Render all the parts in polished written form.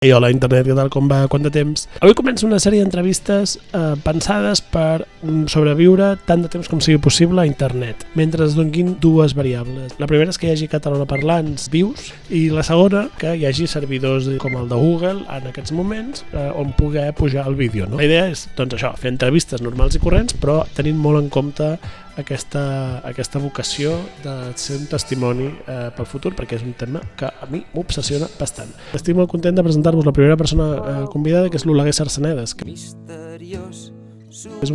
I hola, internet, què tal, com va, quant de temps? Avui començo una sèrie d'entrevistes pensades per sobreviure tant de temps com sigui possible a internet, mentre es donguin dues variables. La primera és que hi hagi catalanoparlants vius i la segona que hi hagi servidors com el de Google en aquests moments on poder pujar el vídeo. No? La idea és, doncs això, fer entrevistes normals i corrents, però tenint molt en compte aquesta vocació de ser un testimoni pel futur, perquè és un tema que a mi m'obsessiona bastant. Estic molt content de presentar-vos la primera persona convidada, que és l'Oleguer Sarsenedes, que és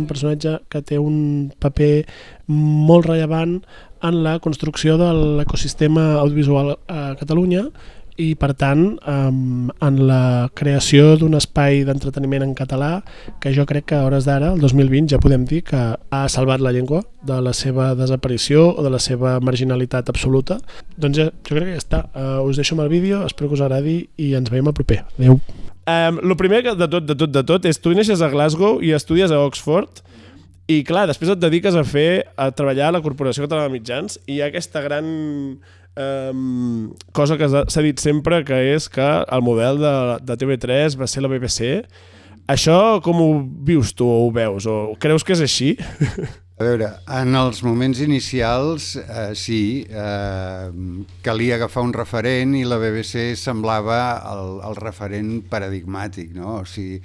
un personatge que té un paper molt rellevant en la construcció de l'ecosistema audiovisual a Catalunya i, per tant, en la creació d'un espai d'entreteniment en català que jo crec que a hores d'ara, el 2020, ja podem dir que ha salvat la llengua de la seva desaparició o de la seva marginalitat absoluta. Doncs jo crec que ja està. Us deixo amb el vídeo, espero que us agradi i ens veiem al proper. Adéu. El primer de tot és tu neixes a Glasgow i estudies a Oxford i, clar, després et dediques a treballar a la Corporació Catalana de Mitjans i hi ha aquesta gran cosa que s'ha dit sempre, que és que el model de TV3 va ser la BBC. Això com ho vius tu o ho veus? O creus que és així? A veure, en els moments inicials sí, calia agafar un referent i la BBC semblava el referent paradigmàtic, no? O sigui,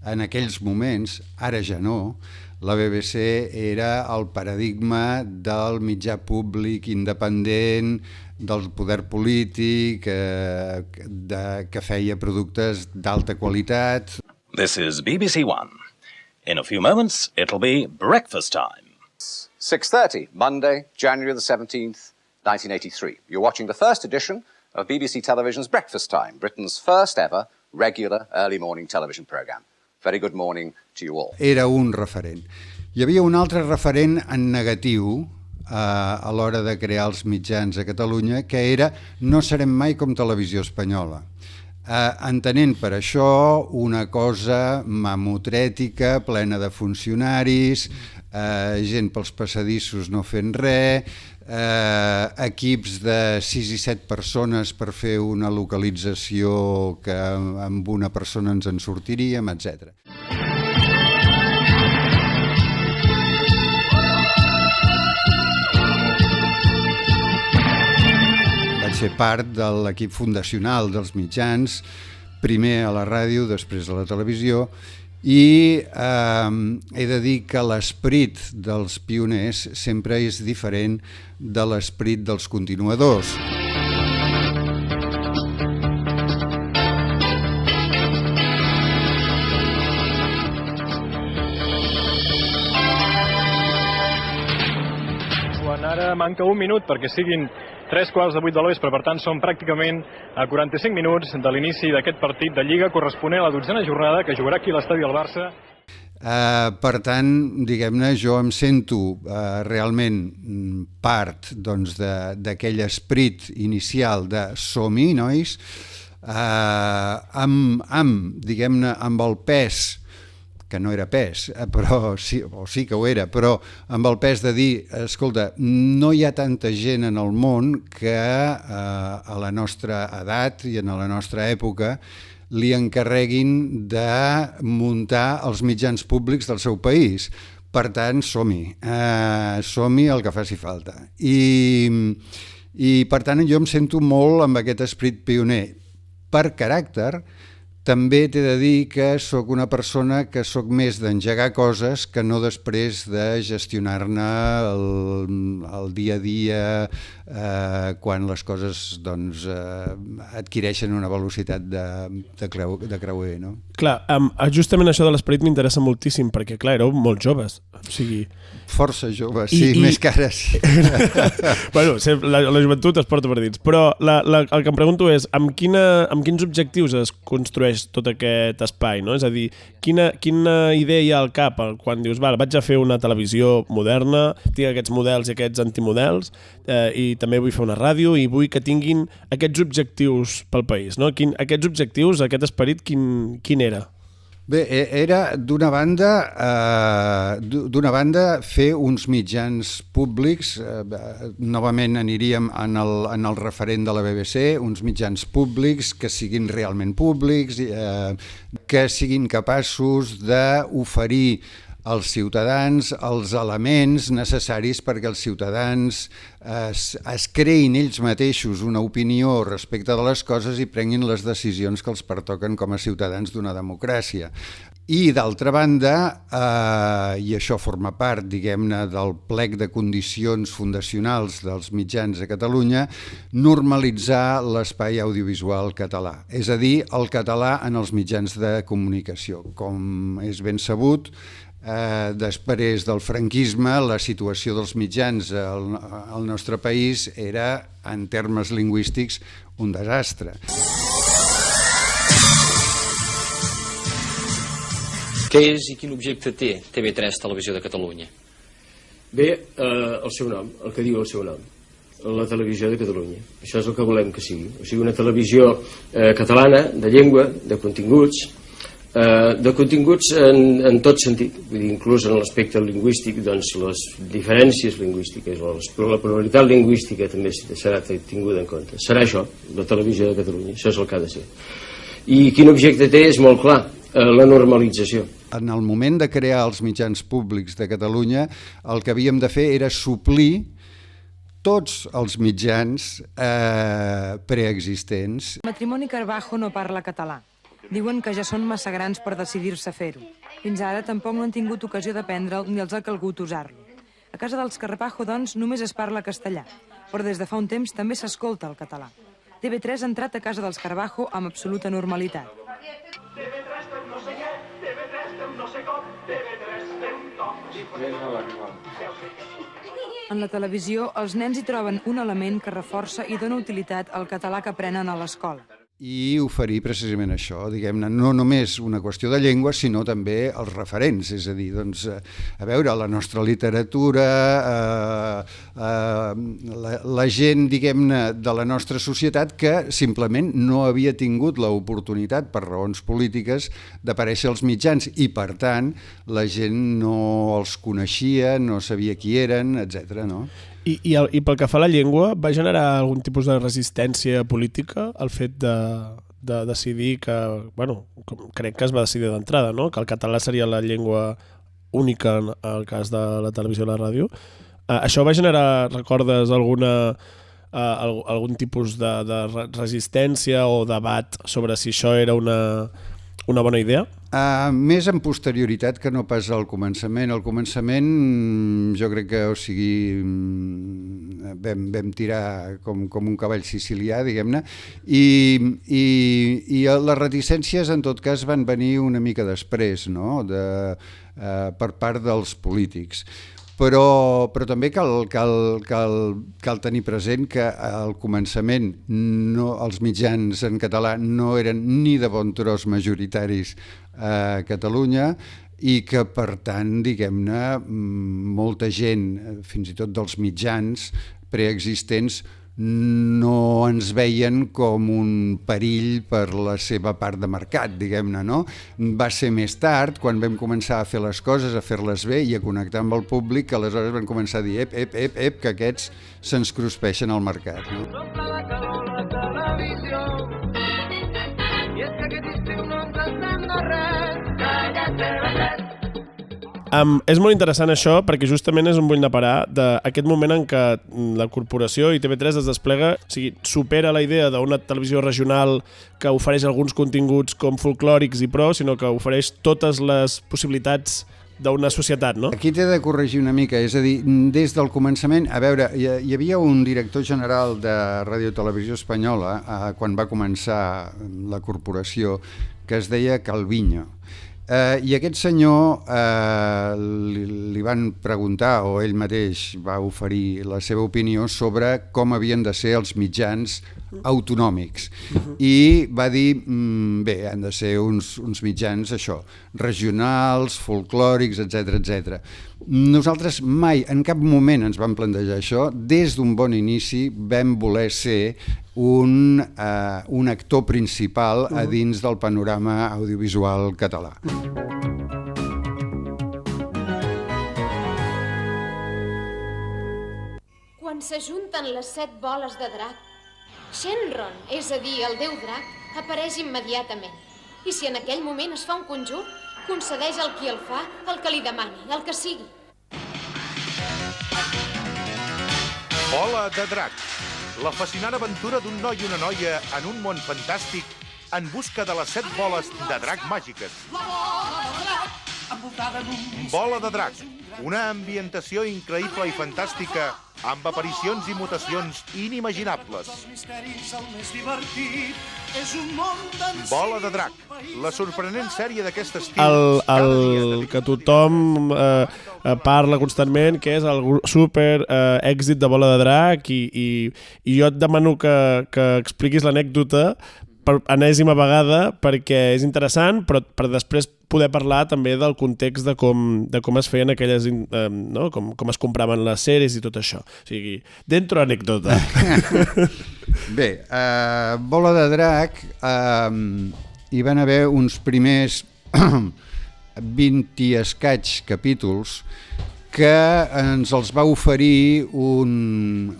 en aquells moments, ara ja no, la BBC era el paradigma del mitjà públic independent, del poder polític, que feia productes d'alta qualitat. This is BBC One. In a few moments, it'll be breakfast time. 6:30, Monday, January the 17th, 1983. You're watching the first edition of BBC Television's Breakfast Time, Britain's first ever regular early morning television programme. Very good morning to you all. Era un referent. Hi havia un altre referent en negatiu a l'hora de crear els mitjans a Catalunya, que era no serem mai com Televisió Espanyola. Entenent per això una cosa mamotrètica, plena de funcionaris, gent pels passadissos no fent res, equips de 6 i 7 persones per fer una localització que amb una persona ens en sortiríem, etc. Vaig ser part de l'equip fundacional dels mitjans, primer a la ràdio, després a la televisió, i he de dir que l'esperit dels pioners sempre és diferent de l'esperit dels continuadors. Quan ara manca un minut perquè siguin 7:45 de l'vespre, per tant són pràcticament a 45 minuts de l'inici d'aquest partit de Lliga corresponent a la 12a jornada que jugarà aquí a l'estadi del Barça. Per tant, diguem-ne, jo em sento realment part d'aquell esperit inicial de som-hi, nois, diguem-ne, amb el pes, que no era pes, però sí que ho era, però amb el pes de dir, escolta, no hi ha tanta gent en el món que a la nostra edat i en la nostra època li encarreguin de muntar els mitjans públics del seu país. Per tant, som-hi el que faci falta. I per tant, jo em sento molt amb aquest esperit pioner. Per caràcter, també t'he de dir que sóc una persona que sóc més d'engegar coses que no després de gestionar-ne el dia a dia quan les coses adquireixen una velocitat de creuer, no? Clar, justament això de l'esperit m'interessa moltíssim, perquè, clar, éreu molt joves, o sigui... Força joves, sí, més que ara sí. Bueno, la joventut es porta per dins, però el que em pregunto és amb quins objectius es construeix tot aquest espai, no? És a dir, quina idea hi ha al cap quan dius, vaig a fer una televisió moderna, tinc aquests models i aquests antimodels, i també vull fer una ràdio i vull que tinguin aquests objectius pel país, no? Aquests objectius, aquest esperit, quin era? Bé, era d'una banda fer uns mitjans públics, novament aniríem en el referent de la BBC, uns mitjans públics que siguin realment públics, que siguin capaços d'oferir als ciutadans els elements necessaris perquè els ciutadans es creïn ells mateixos una opinió respecte de les coses i prenguin les decisions que els pertoquen com a ciutadans d'una democràcia. I d'altra banda, i això forma part, diguem-ne, del plec de condicions fundacionals dels mitjans a Catalunya, normalitzar l'espai audiovisual català, és a dir, el català en els mitjans de comunicació. Com és ben sabut, després del franquisme, la situació dels mitjans al nostre país era, en termes lingüístics, un desastre. Què és i quin objecte té TV3 Televisió de Catalunya? Bé, el seu nom, el que diu el seu nom, la Televisió de Catalunya. Això és el que volem que sigui. O sigui, una televisió catalana, de llengua, de continguts en tot sentit, vull dir, inclús en l'aspecte lingüístic, doncs les diferències lingüístiques o la pluralitat lingüística també serà tinguda en compte. Serà això, la Televisió de Catalunya, això és el que ha de ser. I quin objecte té és molt clar, la normalització. En el moment de crear els mitjans públics de Catalunya, el que havíem de fer era suplir tots els mitjans preexistents. Matrimoni Carbajo no parla català. Diuen que ja són massa grans per decidir-se a fer-ho. Fins ara tampoc no han tingut ocasió d'aprendre'l ni els ha calgut usar-lo. A casa dels Carbajo, doncs, només es parla castellà, però des de fa un temps també s'escolta el català. TV3 ha entrat a casa dels Carbajo amb absoluta normalitat. En la televisió, els nens hi troben un element que reforça i dona utilitat al català que aprenen a l'escola. I oferir precisament això, diguem-ne, no només una qüestió de llengua, sinó també els referents, és a dir, doncs, a veure, la nostra literatura, la gent, diguem-ne, de la nostra societat que simplement no havia tingut l'oportunitat, per raons polítiques, d'aparèixer als mitjans i, per tant, la gent no els coneixia, no sabia qui eren, etc. no? I pel que fa a la llengua, va generar algun tipus de resistència política el fet de decidir que, bueno, crec que es va decidir d'entrada, no? Que el català seria la llengua única en el cas de la televisió i la ràdio. Això va generar, recordes, algun tipus de resistència o debat sobre si això era una bona idea? Més en posterioritat que no pas al començament. Al començament jo crec que, o sigui, vam tirar com un cavall sicilià, diguem-ne, i les reticències en tot cas van venir una mica després, no? Per part dels polítics. Però també cal tenir present que al començament els mitjans en català no eren ni de bon tros majoritaris a Catalunya i que, per tant, diguem-ne, molta gent, fins i tot dels mitjans preexistents, no ens veien com un perill per la seva part de mercat, diguem-ne, no? Va ser més tard, quan vam començar a fer les coses, a fer-les bé i a connectar amb el públic, que aleshores vam començar a dir que aquests se'ns cruspeixen al mercat, no? És molt interessant això perquè justament és on vull anar a parar d'aquest moment en què la corporació i TV3 es desplega, o sigui, supera la idea d'una televisió regional que ofereix alguns continguts com folclòrics i pro, sinó que ofereix totes les possibilitats d'una societat, no? Aquí t'he de corregir una mica, és a dir, des del començament, a veure, hi havia un director general de Ràdio Televisió Espanyola quan va començar la corporació que es deia Calviño. I aquest senyor li van preguntar, o ell mateix va oferir la seva opinió sobre com havien de ser els mitjans autonòmics. I va dir, bé, han de ser uns mitjans, això, regionals, folclòrics, etc. Nosaltres mai, en cap moment ens vam plantejar això. Des d'un bon inici vam voler ser un actor principal a dins del panorama audiovisual català. Quan s'ajunten les 7 boles de drac, Shenron, és a dir, el déu drac, apareix immediatament. I si en aquell moment es fa un conjur, concedeix al qui el fa el que li demani, el que sigui. Bola de drac, la fascinant aventura d'un noi i una noia en un món fantàstic en busca de les 7 boles de drac màgiques. Bola de drac, una ambientació increïble i fantàstica amb aparicions i mutacions inimaginables. Bola de drac, la sorprenent sèrie d'aquest estil. El que tothom parla constantment, que és el super èxit de Bola de drac, i jo et demano que expliquis l'anècdota per enèsima vegada, perquè és interessant, però per després poder parlar també del context de com es feien aquelles, no? com es compraven les sèries i tot això. O sigui, dentro anècdota. Bé, Bola de drac, hi van haver uns primers 20 i escaig capítols que ens els va oferir una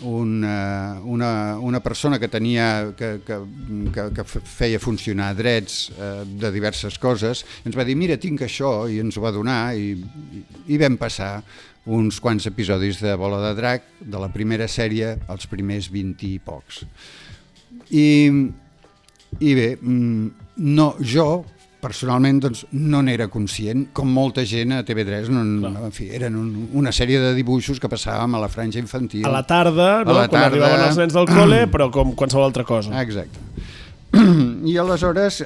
persona que tenia que feia funcionar drets de diverses coses. Ens va dir, mira, tinc això, i ens ho va donar, i vam passar uns quants episodis de Bola de drac, de la primera sèrie, els primers 20 i pocs. I bé, no, jo personalment doncs, no n'era conscient, com molta gent a TV3, en fi, eren una sèrie de dibuixos que passàvem a la franja infantil. A la tarda, no? Quan arribaven els nens del col·le, però com qualsevol altra cosa. Exacte. I aleshores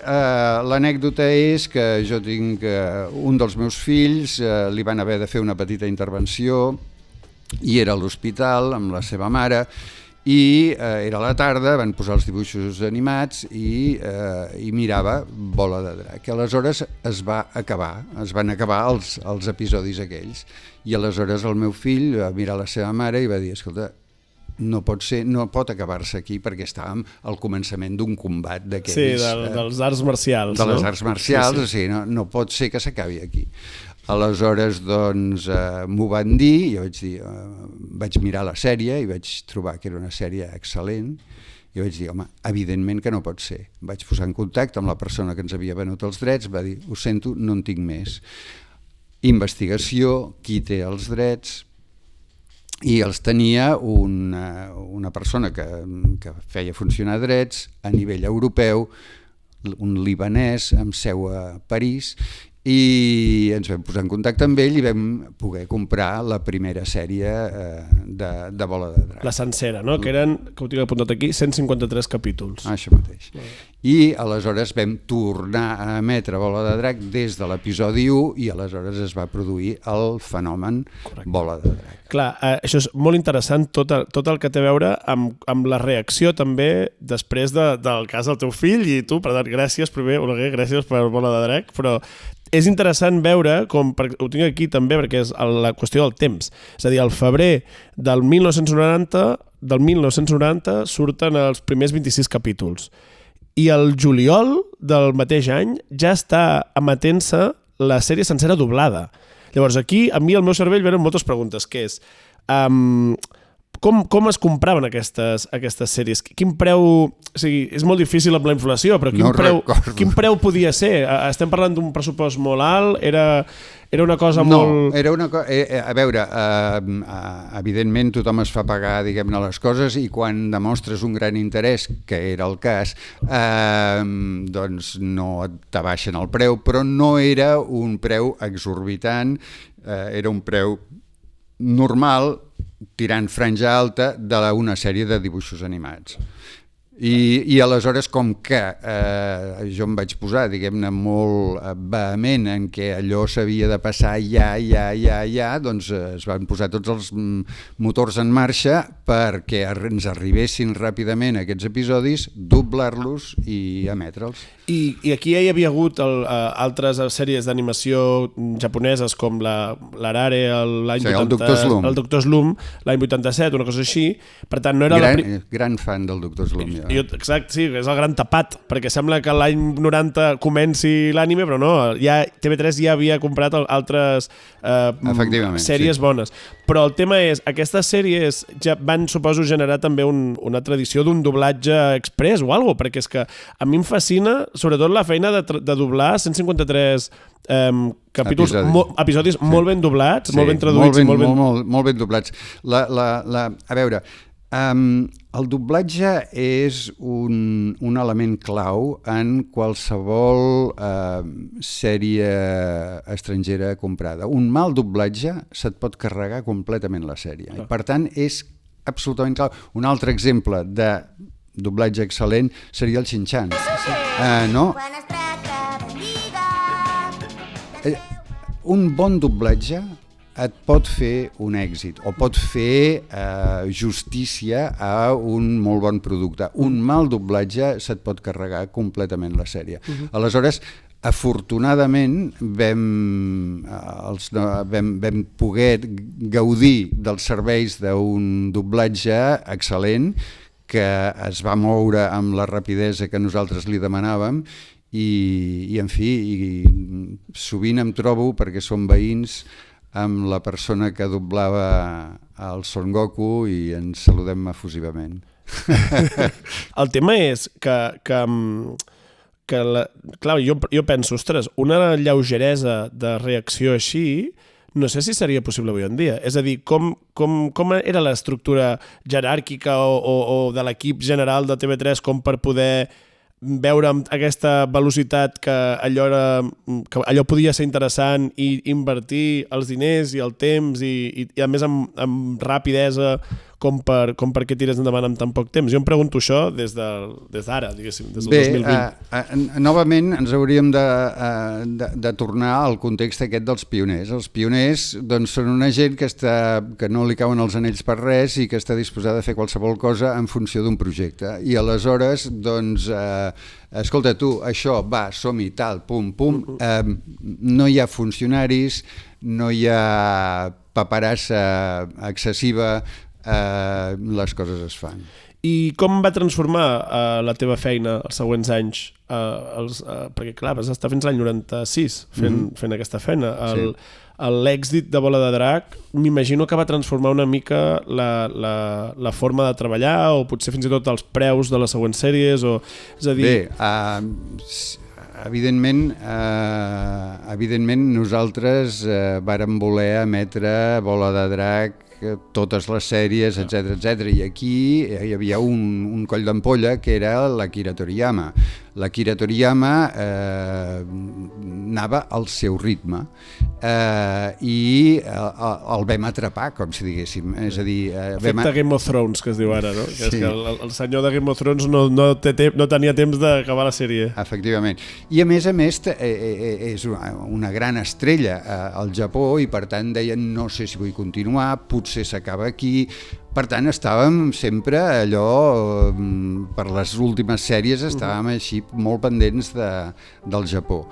l'anècdota és que jo tinc un dels meus fills, li van haver de fer una petita intervenció i era a l'hospital amb la seva mare, i era a la tarda, van posar els dibuixos animats i mirava Bola de drac. Aleshores es van acabar els episodis aquells, i aleshores el meu fill va mirar la seva mare i va dir, escolta, no pot acabar-se aquí, perquè estàvem al començament d'un combat d'aquells... Sí, dels arts marcials. De les arts marcials, sí. O sigui, no pot ser que s'acabi aquí. Aleshores, doncs, m'ho van dir, jo vaig mirar la sèrie i vaig trobar que era una sèrie excel·lent, i vaig dir, home, evidentment que no pot ser. Vaig posar en contacte amb la persona que ens havia venut els drets, va dir, ho sento, no en tinc més. Investigació, qui té els drets, i els tenia una persona que feia funcionar drets a nivell europeu, un libanès amb seu a París, i ens vam posar en contacte amb ell i vam poder comprar la primera sèrie de Bola de drac. La sencera, no? Que eren, que ho tinc apuntat aquí, 153 capítols. Això mateix. I aleshores vam tornar a emetre Bola de drac des de l'episodi 1, i aleshores es va produir el fenomen Bola de drac. Clar, això és molt interessant, tot el que té a veure amb la reacció també després del cas del teu fill i tu, per tant, gràcies primer, Oleguer, gràcies per Bola de drac, però és interessant veure, ho tinc aquí també perquè és la qüestió del temps, és a dir, al febrer del 1990 surten els primers 26 capítols, i el juliol del mateix any ja està emetent-se la sèrie sencera doblada. Llavors aquí a mi al meu cervell venen moltes preguntes, que és com es compraven aquestes sèries? Quin preu... O sigui, és molt difícil amb la inflació, però quin preu podia ser? Estem parlant d'un pressupost molt alt? Era una cosa molt... No, era una cosa... A veure, evidentment tothom es fa pagar, diguem-ne, les coses, i quan demostres un gran interès, que era el cas, doncs no t'abaixen el preu, però no era un preu exorbitant, era un preu normal, tirant franja alta d'una sèrie de dibuixos animats. I aleshores, com que jo em vaig posar, diguem-ne, molt vehement en què allò s'havia de passar ja, doncs es van posar tots els motors en marxa perquè ens arribessin ràpidament aquests episodis, doblar-los i emetre'ls. I aquí ja hi havia hagut altres sèries d'animació japoneses com l'Arare l'any 80... El Dr. Slump. El Dr. Slump, l'any 87, una cosa així. Per tant, no era Gran fan del Dr. Slump, jo. Exacte, sí, és el gran tapat, perquè sembla que l'any 90 comenci l'ànime, però no, ja TV3 ja havia comprat altres sèries bones. Però el tema és, aquestes sèries ja van, suposo, generar també una tradició d'un doblatge express o alguna cosa, perquè és que a mi em fascina, sobretot la feina de doblar 153 capítols, episodis molt ben doblats, molt ben traduïts. Molt ben doblats. A veure, el doblatge és un element clau en qualsevol sèrie estrangera comprada. Un mal doblatge se't pot carregar completament la sèrie. I, per tant, és absolutament clau. Un altre exemple de doblatge excel·lent seria el Shin-Chan. No? Un bon doblatge et pot fer un èxit o pot fer justícia a un molt bon producte. Un mal doblatge se't pot carregar completament la sèrie. Aleshores, afortunadament vam poder gaudir dels serveis d'un doblatge excel·lent que es va moure amb la rapidesa que nosaltres li demanàvem i en fi, sovint em trobo, perquè som veïns, amb la persona que doblava el Son Goku i ens saludem efusivament. El tema és que clar, jo penso, ostres, una lleugeresa de reacció així no sé si seria possible avui en dia. És a dir, com era l'estructura jeràrquica o de l'equip general de TV3 com per poder veure amb aquesta velocitat que allò podia ser interessant i invertir els diners i el temps i a més amb rapidesa com perquè tires endavant amb tan poc temps. Jo em pregunto això des d'ara, diguéssim, des del 2020. Novament ens hauríem de tornar al context aquest dels pioners. Els pioners són una gent que no li cauen els anells per res i que està disposada a fer qualsevol cosa en funció d'un projecte. I aleshores, escolta tu, això, va, som-hi, tal, pum, pum, no hi ha funcionaris, no hi ha paperassa excessiva, les coses es fan. I com va transformar la teva feina els següents anys? Perquè clar, vas estar fins l'any 96 fent aquesta feina. L'èxit de Bola de Drac m'imagino que va transformar una mica la forma de treballar o potser fins i tot els preus de les següents sèries. És a dir... Evidentment nosaltres vàrem voler emetre Bola de Drac, totes les sèries, etc. I aquí hi havia un coll d'ampolla que era l'Akira Toriyama. L'Akira Toriyama anava al seu ritme i el vam atrapar, com si diguéssim. És a dir... Efecte Game of Thrones, que es diu ara, no? Que és que el senyor de Game of Thrones no tenia temps d'acabar la sèrie. Efectivament. I a més és una gran estrella al Japó i per tant deien no sé si vull continuar, potser s'acaba aquí. Per tant, estàvem sempre allò, per les últimes sèries estàvem així molt pendents del Japó.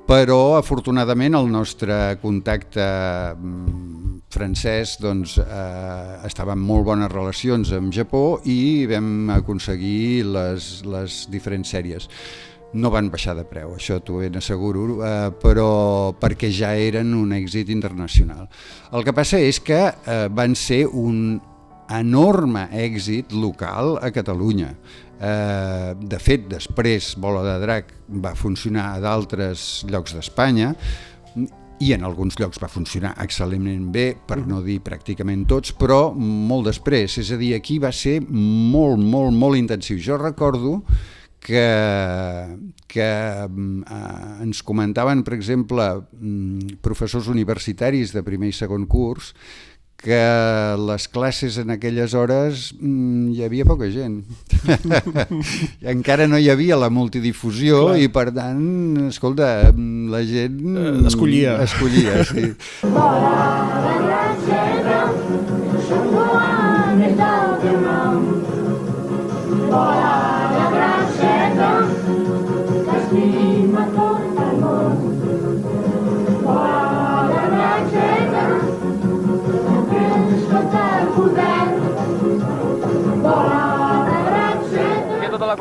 Però, afortunadament, el nostre contacte francès estava en molt bones relacions amb Japó i vam aconseguir les diferents sèries. No van baixar de preu, això t'ho ben asseguro, però perquè ja eren un èxit internacional. El que passa és que van ser un enorme èxit local a Catalunya. De fet, després Bola de Drac va funcionar a d'altres llocs d'Espanya i en alguns llocs va funcionar excel·lentment bé, per no dir pràcticament tots, però molt després. És a dir, aquí va ser molt, molt, molt intensiu. Jo recordo que ens comentaven, per exemple, professors universitaris de primer i segon curs, que les classes en aquelles hores hi havia poca gent. Encara no hi havia la multidifusió. Clar. I per tant, escolta, la gent escollia, sí.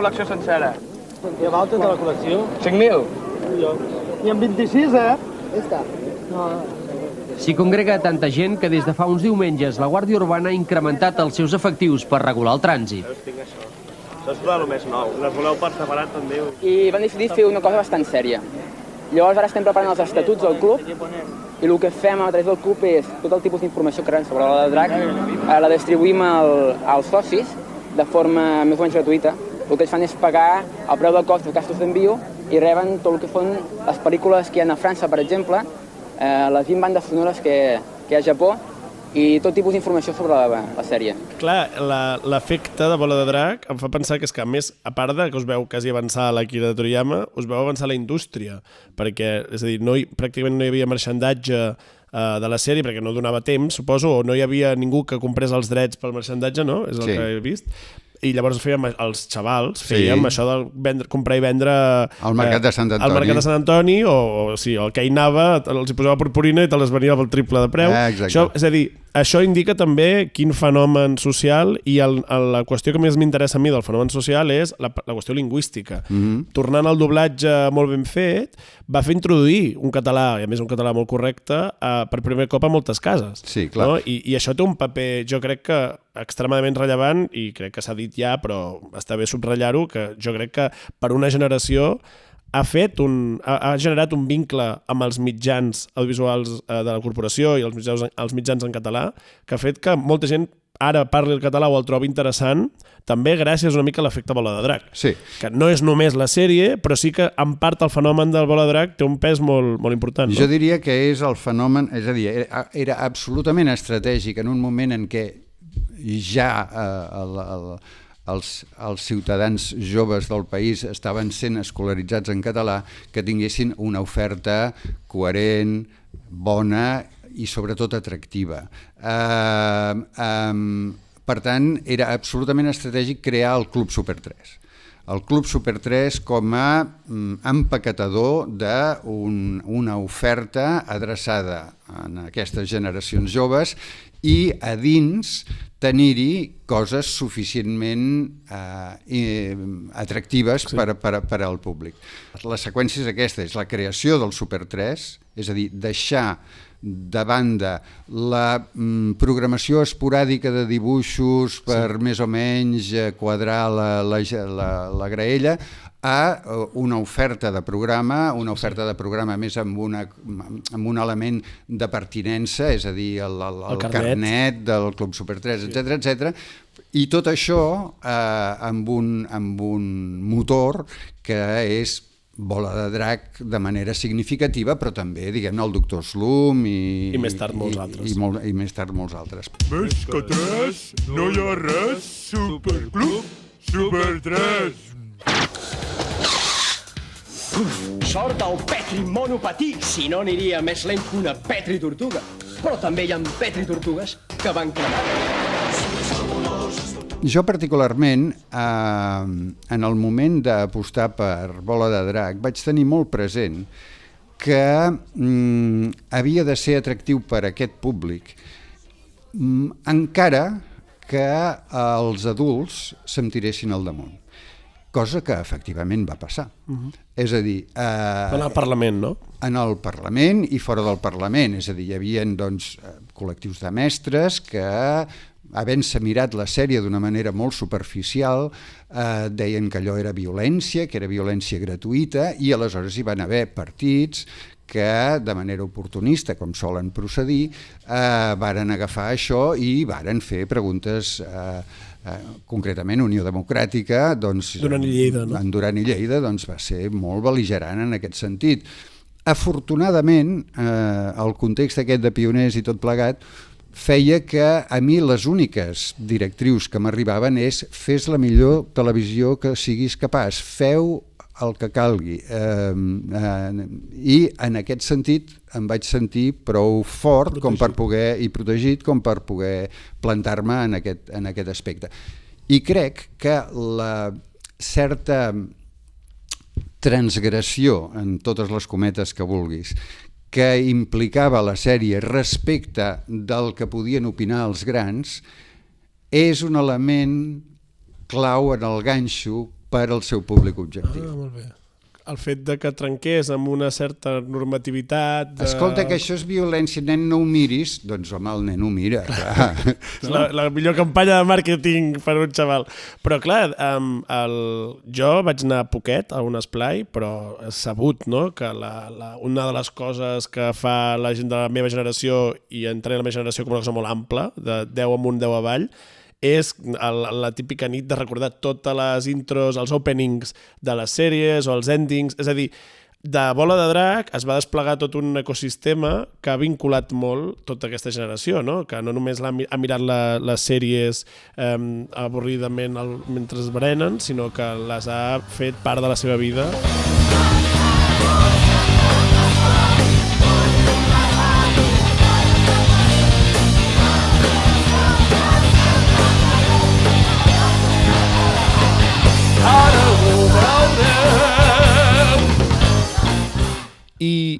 col·lecció sencera. I a volta de la col·lecció? 5.000. I amb 26, Ja està. S'hi congrega tanta gent que des de fa uns diumenges la Guàrdia Urbana ha incrementat els seus efectius per regular el trànsit. Això és el més nou. Les voleu per separat, també. I van decidir fer una cosa bastant sèria. Llavors ara estem preparant els estatuts del club i el que fem a través del club és tot el tipus d'informació que rebem sobre la de drac, la distribuïm als socis de forma més o menys gratuïta. El que ells fan és pagar el preu del cost dels gastos d'envio i reben tot el que són les pel·lícules que hi ha a França, per exemple, les 20 bandes sonores que hi ha a Japó i tot tipus d'informació sobre la sèrie. Clar, l'efecte de Bola de Drac em fa pensar que és que, a més, a part de que us veu quasi avançar l'Akira Toriyama, us veu avançar la indústria, perquè, és a dir, pràcticament no hi havia marxandatge de la sèrie, perquè no donava temps, suposo, o no hi havia ningú que comprés els drets pel marxandatge, no? És el que he vist. I llavors fèiem, els xavals, fèiem això de comprar i vendre al Mercat de Sant Antoni. Al Mercat de Sant Antoni, o el que hi anava, els hi posava purpurina i te les venia pel triple de preu. Això, és a dir, això indica també quin fenomen social, i la qüestió que més m'interessa a mi del fenomen social és la qüestió lingüística. Tornant al doblatge molt ben fet, va fer introduir un català, i a més un català molt correcte, per primer cop a moltes cases. Sí, clar. No? I això té un paper, jo crec que extremadament rellevant, i crec que s'ha dit ja, però està bé subratllar-ho, que jo crec que per una generació ha generat un vincle amb els mitjans audiovisuals de la corporació i els mitjans en català, que ha fet que molta gent ara parli el català o el trobi interessant, també gràcies una mica a l'efecte Bola de Drac. Sí. Que no és només la sèrie, però sí que en part el fenomen del Bola de Drac té un pes molt, molt important. Jo diria que és el fenomen, és a dir, era absolutament estratègic en un moment en què ja els ciutadans joves del país estaven sent escolaritzats en català, que tinguessin una oferta coherent, bona i sobretot atractiva. Per tant, era absolutament estratègic crear el Club Super 3. El Club Super 3 com a empaquetador d'una oferta adreçada a aquestes generacions joves i a dins tenir-hi coses suficientment atractives per al públic. La seqüència és aquesta, és la creació del Super 3, és a dir, deixar de banda la programació esporàdica de dibuixos per més o menys quadrar la graella, a una oferta de programa, més amb un element de pertinença, és a dir, el carnet del Club Super 3, etc. I tot això amb un motor que és Bola de Drac de manera significativa, però també, diguem-ne, el Doctor Slump i més tard molts altres. I més tard molts altres. Més que 3, no hi ha res, Superclub Super 3. Sort al Petri monopatí, si no aniria més lent que una Petri tortuga. Però també hi ha Petri tortugues que van cremar. Jo particularment, en el moment d'apostar per Bola de Drac, vaig tenir molt present que havia de ser atractiu per aquest públic, encara que els adults se'm tiressin al damunt. Cosa que efectivament va passar. És a dir... En el Parlament, no? En el Parlament i fora del Parlament. És a dir, hi havia col·lectius de mestres que, havent-se mirat la sèrie d'una manera molt superficial, deien que allò era violència, que era violència gratuïta, i aleshores hi van haver partits que, de manera oportunista, com solen procedir, varen agafar això i varen fer preguntes... concretament Unió Democràtica, Duran i Lleida, no? En Duran i Lleida va ser molt bel·ligerant en aquest sentit. Afortunadament, el context aquest de pioners i tot plegat feia que a mi les úniques directrius que m'arribaven és: fes la millor televisió que siguis capaç, feu el que calgui. I en aquest sentit em vaig sentir prou fort i protegit com per poder plantar-me en aquest aspecte. I crec que la certa transgressió, en totes les cometes que vulguis, que implicava la sèrie respecte del que podien opinar els grans, és un element clau en el ganxo per al seu públic objectiu. Molt bé. El fet de que trenqués amb una certa normativitat... Escolta, que això és violència, nen, no ho miris. Doncs home, el nen ho mira. És la millor campanya de màrqueting per un xaval. Però clar, jo vaig anar poquet a un esplai, però és sabut, no?, que una de les coses que fa la gent de la meva generació, i entrant en la meva generació com una cosa molt ampla, de 10 amunt, 10 avall, és la típica nit de recordar totes les intros, els openings de les sèries o els endings. És a dir, de Bola de Drac es va desplegar tot un ecosistema que ha vinculat molt tota aquesta generació, no? Que no només ha mirat les sèries avorridament mentre es berenen, sinó que les ha fet part de la seva vida.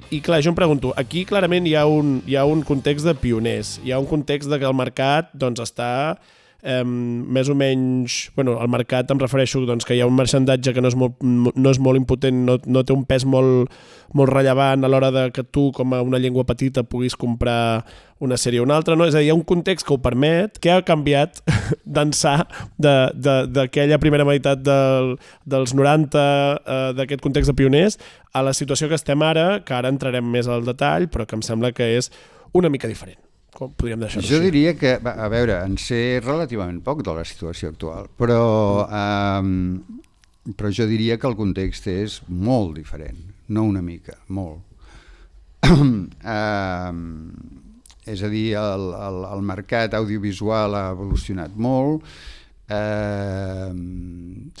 I clar, jo em pregunto, aquí clarament hi ha un context de pioners, hi ha un context de que el mercat doncs, està més o menys... Bueno, al mercat em refereixo doncs, que hi ha un marxandatge que no és molt impotent, no té un pes molt rellevant a l'hora de que tu, com a una llengua petita, puguis comprar una sèrie o una altra, no? És a dir, hi ha un context que ho permet, que ha canviat d'ençà d'aquella primera meitat dels 90, d'aquest context de pioners, a la situació que estem ara, que ara entrarem més al detall, però que em sembla que és una mica diferent. Com podríem deixar-ho així? Jo diria que, a veure, en sé relativament poc de la situació actual, però jo diria que el context és molt diferent, no una mica, molt. És a dir, el mercat audiovisual ha evolucionat molt,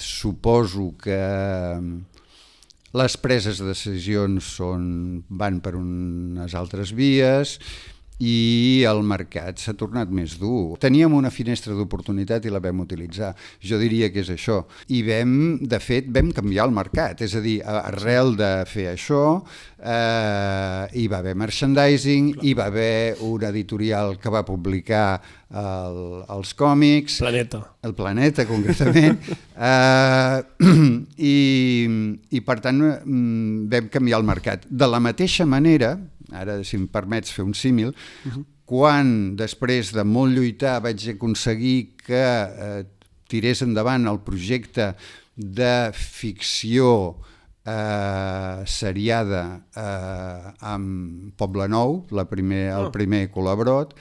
suposo que les preses de decisions van per unes altres vies, i el mercat s'ha tornat més dur. Teníem una finestra d'oportunitat i la vam utilitzar. Jo diria que és això. I de fet, vam canviar el mercat. És a dir, arrel de fer això, hi va haver merchandising, hi va haver una editorial que va publicar els còmics. El Planeta, concretament. I per tant, vam canviar el mercat. De la mateixa manera, ara, si em permets fer un símil, quan després de molt lluitar vaig aconseguir que tirés endavant el projecte de ficció seriada amb Poblenou, el primer Colabrot,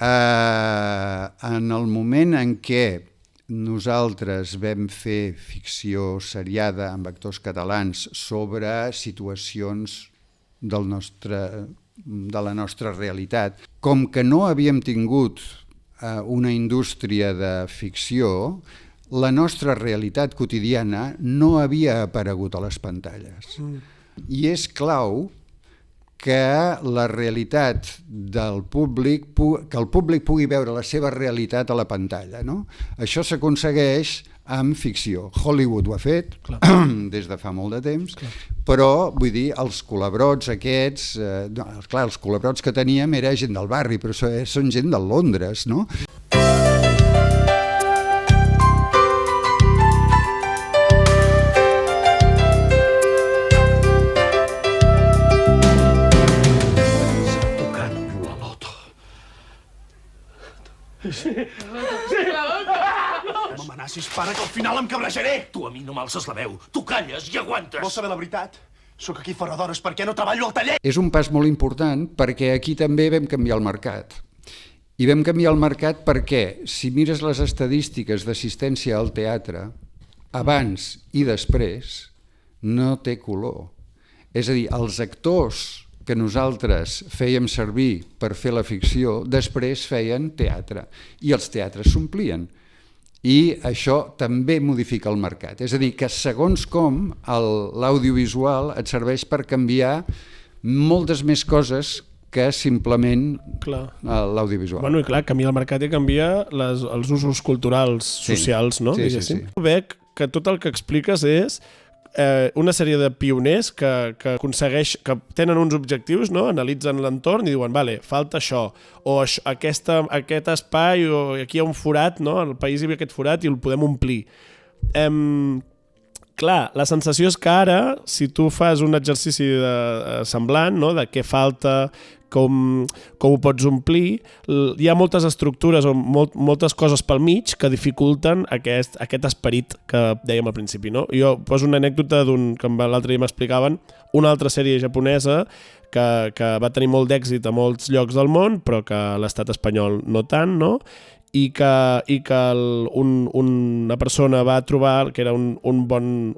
en el moment en què nosaltres vam fer ficció seriada amb actors catalans sobre situacions de la nostra realitat. Com que no havíem tingut una indústria de ficció, la nostra realitat quotidiana no havia aparegut a les pantalles. I és clau que la realitat del públic, que el públic pugui veure la seva realitat a la pantalla, no? Això s'aconsegueix amb ficció. Hollywood ho ha fet des de fa molt de temps, però vull dir, els colabrots aquests, clar, els colabrots que teníem era gent del barri, però són gent de Londres, no? No m'amenacis, pare, que al final em cabrejaré. Tu a mi no m'alces la veu. Tu calles i aguantes. Vols saber la veritat? Sóc aquí fora d'hores perquè no treballo al taller. És un pas molt important perquè aquí també vam canviar el mercat. I vam canviar el mercat perquè, si mires les estadístiques d'assistència al teatre, abans i després, no té color. És a dir, els actors que nosaltres fèiem servir per fer la ficció, després feien teatre, i els teatres s'omplien. I això també modifica el mercat. És a dir, que segons com l'audiovisual et serveix per canviar moltes més coses que simplement l'audiovisual. Bueno, i clar, canvia el mercat i canvia els usos culturals, socials, no? Sí. Veig que tot el que expliques és una sèrie de pioners que aconsegueix, que tenen uns objectius, no? Analitzen l'entorn i diuen, vale, falta això, o aquest espai, o aquí hi ha un forat, no? Al país hi havia aquest forat i el podem omplir. Clar, la sensació és que ara, si tu fas un exercici semblant, no?, de què falta, com ho pots omplir, hi ha moltes estructures o moltes coses pel mig que dificulten aquest esperit que dèiem al principi, no? Jo poso una anècdota que l'altre dia m'explicaven, una altra sèrie japonesa que va tenir molt d'èxit a molts llocs del món, però que a l'estat espanyol no tant, no? I que una persona va trobar que era un bon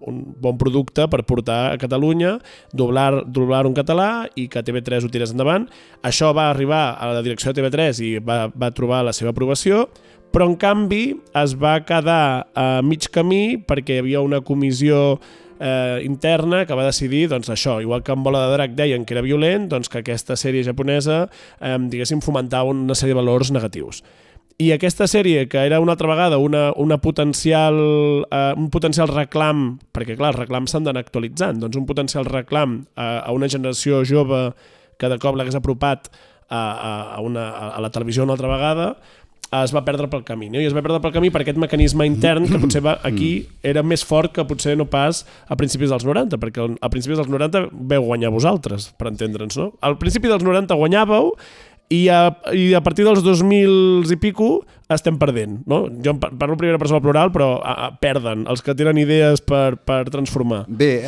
producte per portar a Catalunya, doblar un català i que TV3 ho tirés endavant. Això va arribar a la direcció de TV3 i va trobar la seva aprovació, però en canvi es va quedar a mig camí perquè hi havia una comissió interna que va decidir, doncs això, igual que en Bola de Drac deien que era violent, doncs que aquesta sèrie japonesa, diguéssim, fomentava una sèrie de valors negatius. I aquesta sèrie, que era una altra vegada un potencial reclam, perquè clar, els reclams s'han d'anar actualitzant, doncs un potencial reclam a una generació jove que de cop l'hagués apropat a la televisió una altra vegada, es va perdre pel camí. I es va perdre pel camí per aquest mecanisme intern que potser aquí era més fort que potser no pas a principis dels 90, perquè a principis dels 90 veu guanyar vosaltres, per entendre'ns, no? Al principi dels 90 guanyàveu i a partir dels 2000 i pico estem perdent, no? Jo parlo primera persona plural, però perden els que tenen idees per transformar. Bé,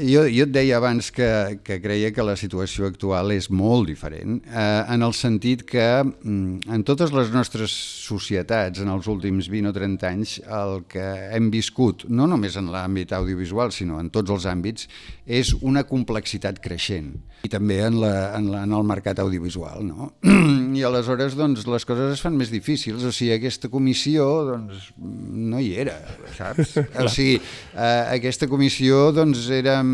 jo et deia abans que creia que la situació actual és molt diferent, en el sentit que en totes les nostres societats, en els últims 20 o 30 anys, el que hem viscut, no només en l'àmbit audiovisual, sinó en tots els àmbits, és una complexitat creixent, i també en el mercat audiovisual, no? I aleshores doncs, les coses es fan més difícils, o sigui, aquesta comissió doncs, no hi era, saps? O sigui, aquesta comissió doncs, érem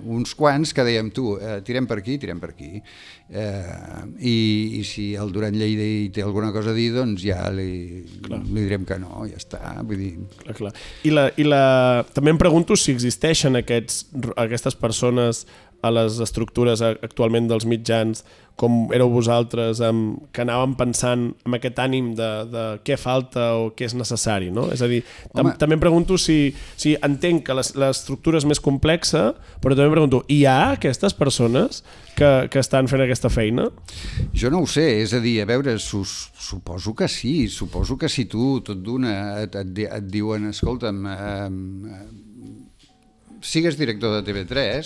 uns quants que dèiem, tu, tirem per aquí, i si el Duran Lleida hi té alguna cosa a dir, doncs ja li direm que no, ja està, vull dir... Clar. També em pregunto si existeixen aquestes persones a les estructures actualment dels mitjans, com éreu vosaltres, que anàvem pensant en aquest ànim de què falta o què és necessari, no? És a dir, també em pregunto si entenc que l'estructura és més complexa, però també em pregunto, hi ha aquestes persones que estan fent aquesta feina? Jo no ho sé, és a dir, a veure, suposo que sí, suposo que si tu tot d'una et diuen, escolta'm, sigues director de TV3,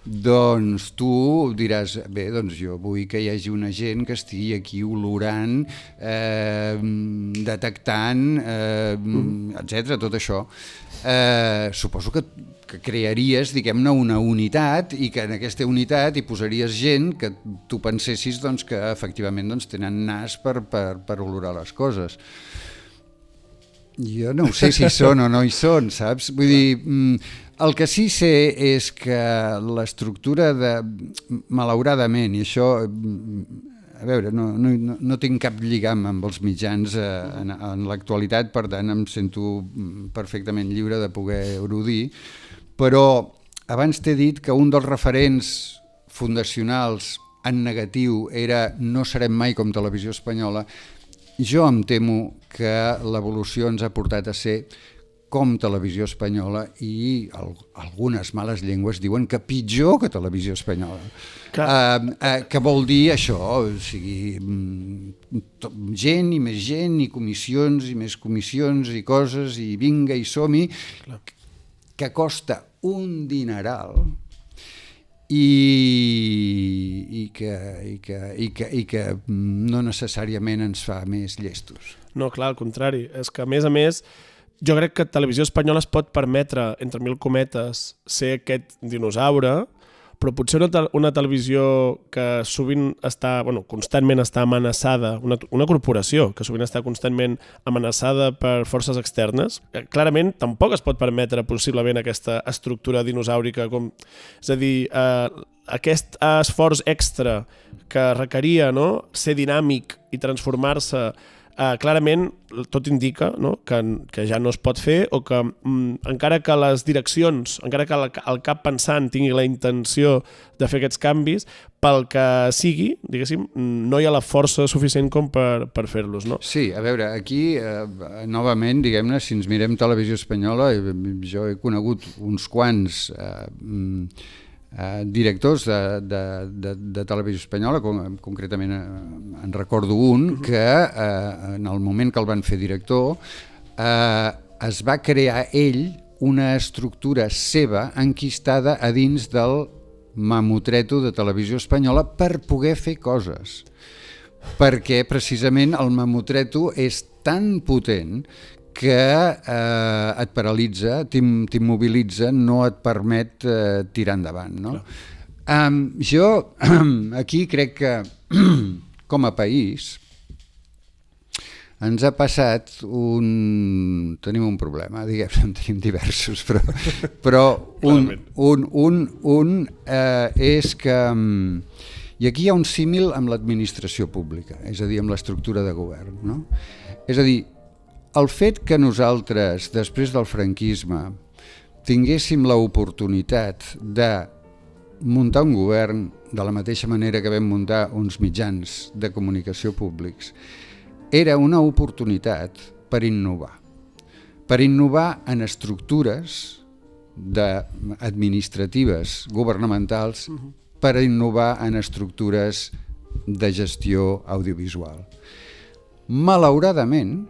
doncs tu diràs, bé, doncs jo vull que hi hagi una gent que estigui aquí olorant, detectant, etc. tot això. Suposo que crearies, diguem-ne, una unitat i que en aquesta unitat hi posaries gent que tu pensessis doncs, que efectivament doncs, tenen nas per olorar les coses. Jo no sé si hi són o no hi són, saps? Vull dir, el que sí sé és que l'estructura malauradament, i això, a veure, no tinc cap lligam amb els mitjans en l'actualitat, per tant em sento perfectament lliure de poder-ho dir, però abans t'he dit que un dels referents fundacionals en negatiu era no serem mai com Televisió Espanyola. Jo em temo que l'evolució ens ha portat a ser com Televisió Espanyola i algunes males llengües diuen que pitjor que Televisió Espanyola. Que vol dir això, o sigui, gent i més gent i comissions i més comissions i coses i vinga i som-hi, que costa un dineral i que no necessàriament ens fa més llestos. No, clar, al contrari. És que, a més, jo crec que Televisió Espanyola es pot permetre, entre mil cometes, ser aquest dinosaure, però potser una televisió que sovint està, constantment està amenaçada, una corporació que sovint està constantment amenaçada per forces externes, clarament tampoc es pot permetre possiblement aquesta estructura dinosaurica, és a dir, aquest esforç extra que requeria ser dinàmic i transformar-se clarament tot indica, no?, que ja no es pot fer, o que encara que les direccions, encara que el cap pensant tingui la intenció de fer aquests canvis, pel que sigui, diguéssim, no hi ha la força suficient com per fer-los, no? Sí, a veure, aquí, novament, diguem-ne, si ens mirem Televisió Espanyola, jo he conegut uns quants directors de Televisió Espanyola, concretament en recordo un, que en el moment que el van fer director es va crear ell una estructura seva enquistada a dins del mamotreto de Televisió Espanyola per poder fer coses, perquè precisament el mamotreto és tan potent que et paralitza, t'immobilitza, no et permet tirar endavant, no? Jo aquí crec que com a país ens ha passat tenim un problema, diguem, tenim diversos, però un és que, i aquí hi ha un símil amb l'administració pública, és a dir, amb l'estructura de govern, no? És a dir, el fet que nosaltres, després del franquisme, tinguéssim l'oportunitat de muntar un govern de la mateixa manera que vam muntar uns mitjans de comunicació públics, era una oportunitat per innovar en estructures administratives, governamentals, per innovar en estructures de gestió audiovisual. Malauradament,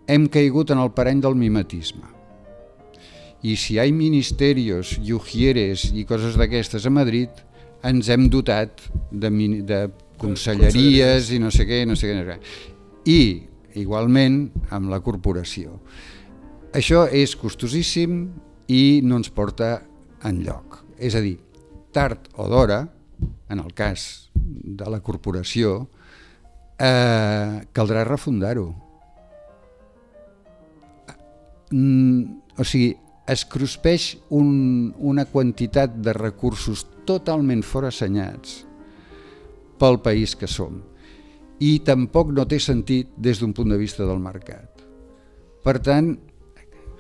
hem caigut en el parany del mimetisme. I si hi ha ministerios i ujieres i coses d'aquestes a Madrid, ens hem dotat de conselleries i no sé què. I, igualment, amb la corporació. Això és costosíssim i no ens porta enlloc. És a dir, tard o d'hora, en el cas de la corporació, caldrà refundar-ho. O sigui, es cruspeix una quantitat de recursos totalment forassenyats pel país que som, i tampoc no té sentit des d'un punt de vista del mercat. Per tant,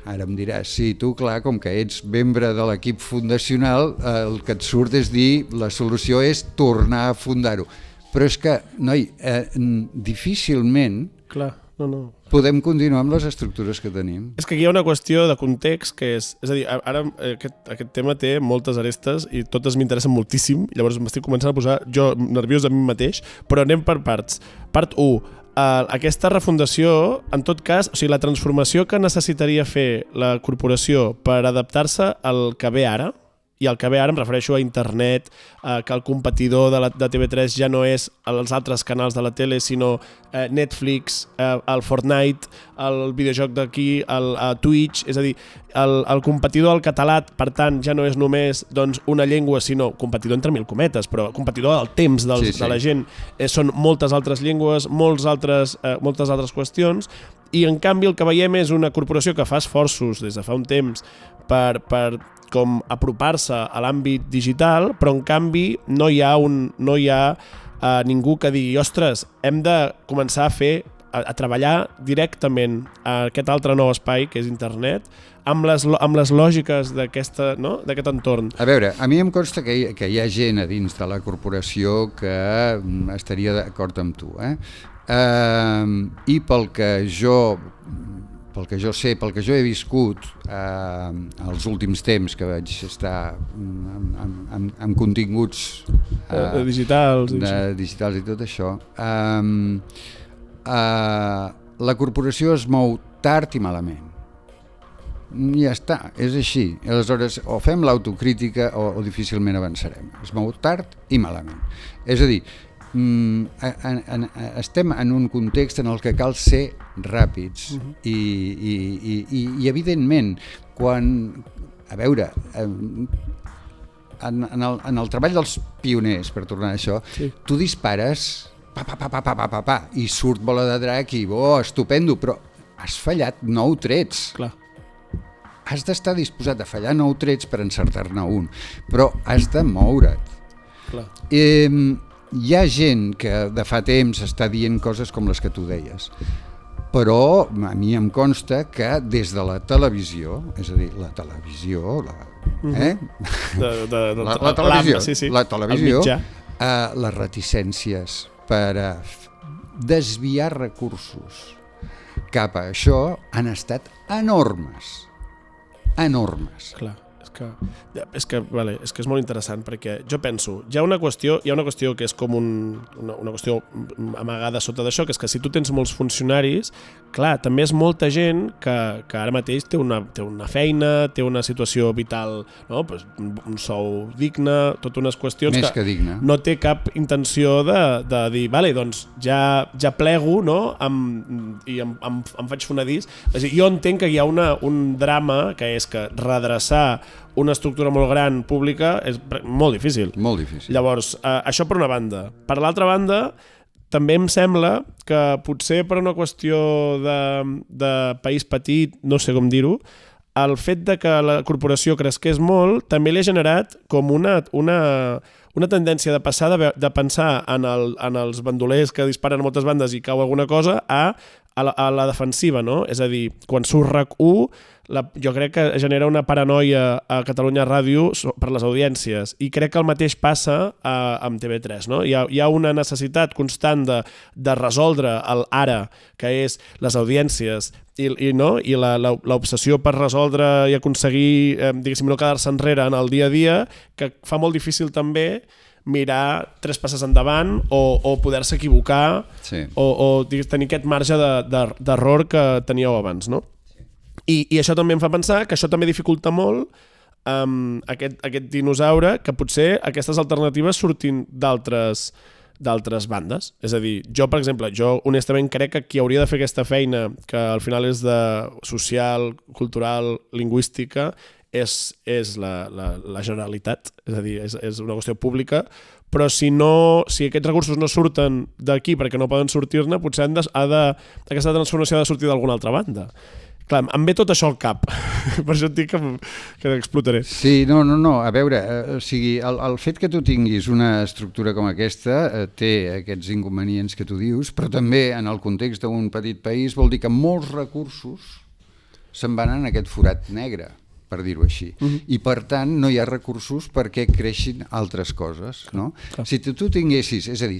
ara em diràs, sí, tu, clar, com que ets membre de l'equip fundacional, el que et surt és dir la solució és tornar a fundar-ho. Però és que, noi, difícilment podem continuar amb les estructures que tenim. És que aquí hi ha una qüestió de context que és a dir, ara aquest tema té moltes arestes i totes m'interessen moltíssim, llavors m'estic començant a posar jo nerviós a mi mateix, però anem per parts. Part 1, aquesta refundació, en tot cas, o sigui, la transformació que necessitaria fer la corporació per adaptar-se al que ve ara, i el que ve ara em refereixo a internet, que el competidor de TV3 ja no és els altres canals de la tele, sinó Netflix, el Fortnite, el videojoc d'aquí, el Twitch, és a dir, el competidor del català, per tant, ja no és només una llengua, sinó competidor entre mil cometes, però competidor del temps de la gent. Són moltes altres llengües, moltes altres qüestions, i en canvi el que veiem és una corporació que fa esforços des de fa un temps per com apropar-se a l'àmbit digital, però en canvi no hi ha ningú que digui, ostres, hem de començar a treballar directament a aquest altre nou espai que és internet, amb les lògiques d'aquest entorn. A veure, a mi em consta que hi ha gent a dins de la corporació que estaria d'acord amb tu, i pel que jo sé, pel que jo he viscut els últims temps que vaig estar amb continguts digitals i tot això, la corporació es mou tard i malament. Ja està, és així. Aleshores, o fem l'autocrítica o difícilment avançarem. Es mou tard i malament. És a dir, estem en un context en el que cal ser ràpids i evidentment quan, a veure, en el treball dels pioners, per tornar a això, tu dispares i surt bola de drac i estupendo, però has fallat 9 trets. Has d'estar disposat a fallar 9 trets per encertar-ne un, però has de moure't. hi ha gent que de fa temps està dient coses com les que tu deies, però a mi em consta que des de la televisió, és a dir, la televisió, les reticències per desviar recursos cap a això han estat enormes. Clar, és que és molt interessant, perquè jo penso, hi ha una qüestió que és com una qüestió amagada sota d'això, que és que si tu tens molts funcionaris, clar, també és molta gent que ara mateix té una feina, té una situació vital, no? Pues, un sou digne, totes unes qüestions més que digne. No té cap intenció de dir, vale, doncs ja plego, no? I em faig fonedís. És a dir, jo entenc que hi ha un drama, que és que redreçar una estructura molt gran pública és molt difícil. Molt difícil. Llavors, això per una banda. Per l'altra banda, també em sembla que potser per una qüestió de país petit, no sé com dir-ho, el fet de que la corporació cresqués molt també li ha generat com una tendència de pensar en els bandolers que disparen a moltes bandes i cau alguna cosa a la defensiva, no? És a dir, quan surt RAC1, jo crec que genera una paranoia a Catalunya Ràdio per les audiències, i crec que el mateix passa amb TV3, no? Hi ha una necessitat constant de resoldre l'ara, que és les audiències, i l'obsessió per resoldre i aconseguir, diguéssim, no quedar-se enrere en el dia a dia, que fa molt difícil també mirar 3 passes endavant o poder-se equivocar, sí, o tenir aquest marge d'error que teníeu abans, no? I això també em fa pensar que això també dificulta molt aquest dinosaure, que potser aquestes alternatives surtin d'altres bandes. És a dir, jo, per exemple, honestament crec que qui hauria de fer aquesta feina, que al final és de social, cultural, lingüística, és la Generalitat, és a dir, és una qüestió pública, però si aquests recursos no surten d'aquí perquè no poden sortir-ne, potser aquesta transformació ha de sortir d'alguna altra banda. Clar, em ve tot això al cap, per això et dic que explotaré. Sí, no, a veure, o sigui, el fet que tu tinguis una estructura com aquesta té aquests inconvenients que tu dius, però també en el context d'un petit país vol dir que molts recursos se'n van en aquest forat negre, per dir-ho així, i per tant no hi ha recursos perquè creixin altres coses, no? Si tu tinguessis, és a dir,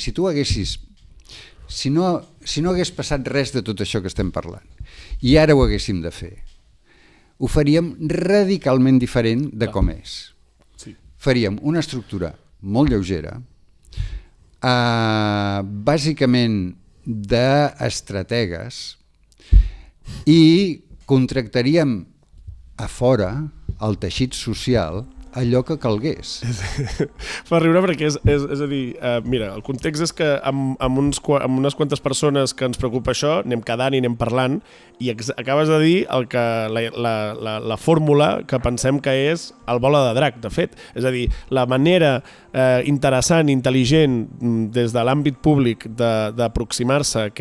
si no hagués passat res de tot això que estem parlant i ara ho haguéssim de fer, ho faríem radicalment diferent de com és. Faríem una estructura molt lleugera, bàsicament d'estrategues, i contractaríem a fora el teixit social allò que calgués. Fa riure perquè és a dir, mira, el context és que amb unes quantes persones que ens preocupa això, anem quedant i anem parlant, i acabes de dir la fórmula que pensem que és el bola de drac, de fet. És a dir, la manera interessant, intel·ligent, des de l'àmbit públic d'aproximar-se a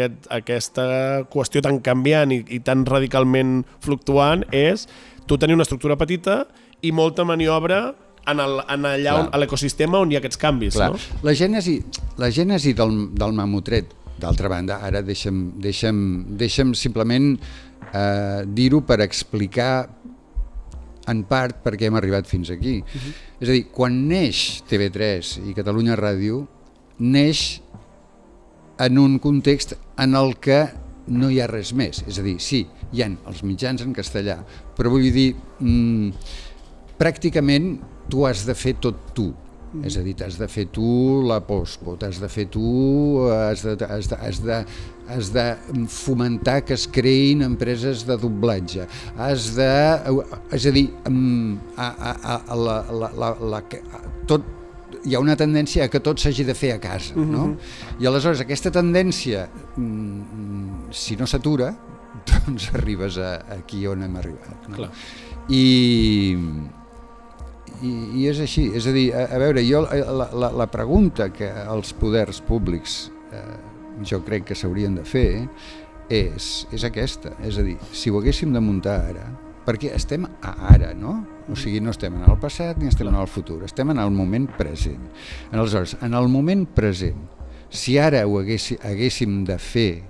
aquesta qüestió tan canviant i tan radicalment fluctuant és tu tenir una estructura petita i molta maniobra allà a l'ecosistema on hi ha aquests canvis. No? La gènesi del mamutret, d'altra banda, ara deixa'm simplement dir-ho per explicar en part per què hem arribat fins aquí. És a dir, quan neix TV3 i Catalunya Ràdio, neix en un context en el que no hi ha res més. És a dir, sí, hi ha els mitjans en castellà, però vull dir, pràcticament tu has de fer tot tu. És a dir, t'has de fer tu la pospo, t'has de fer tu, has de fomentar que es creïn empreses de doblatge, és a dir, hi ha una tendència a que tot s'hagi de fer a casa, no? I aleshores aquesta tendència, si no s'atura, doncs arribes aquí on hem arribat, no? I és així, és a dir, a veure, jo la pregunta que els poders públics jo crec que s'haurien de fer és aquesta, és a dir, si ho haguéssim de muntar ara, perquè estem a ara, no? O sigui, no estem en el passat ni estem en el futur, estem en el moment present. Aleshores, en el moment present, si ara haguéssim de fer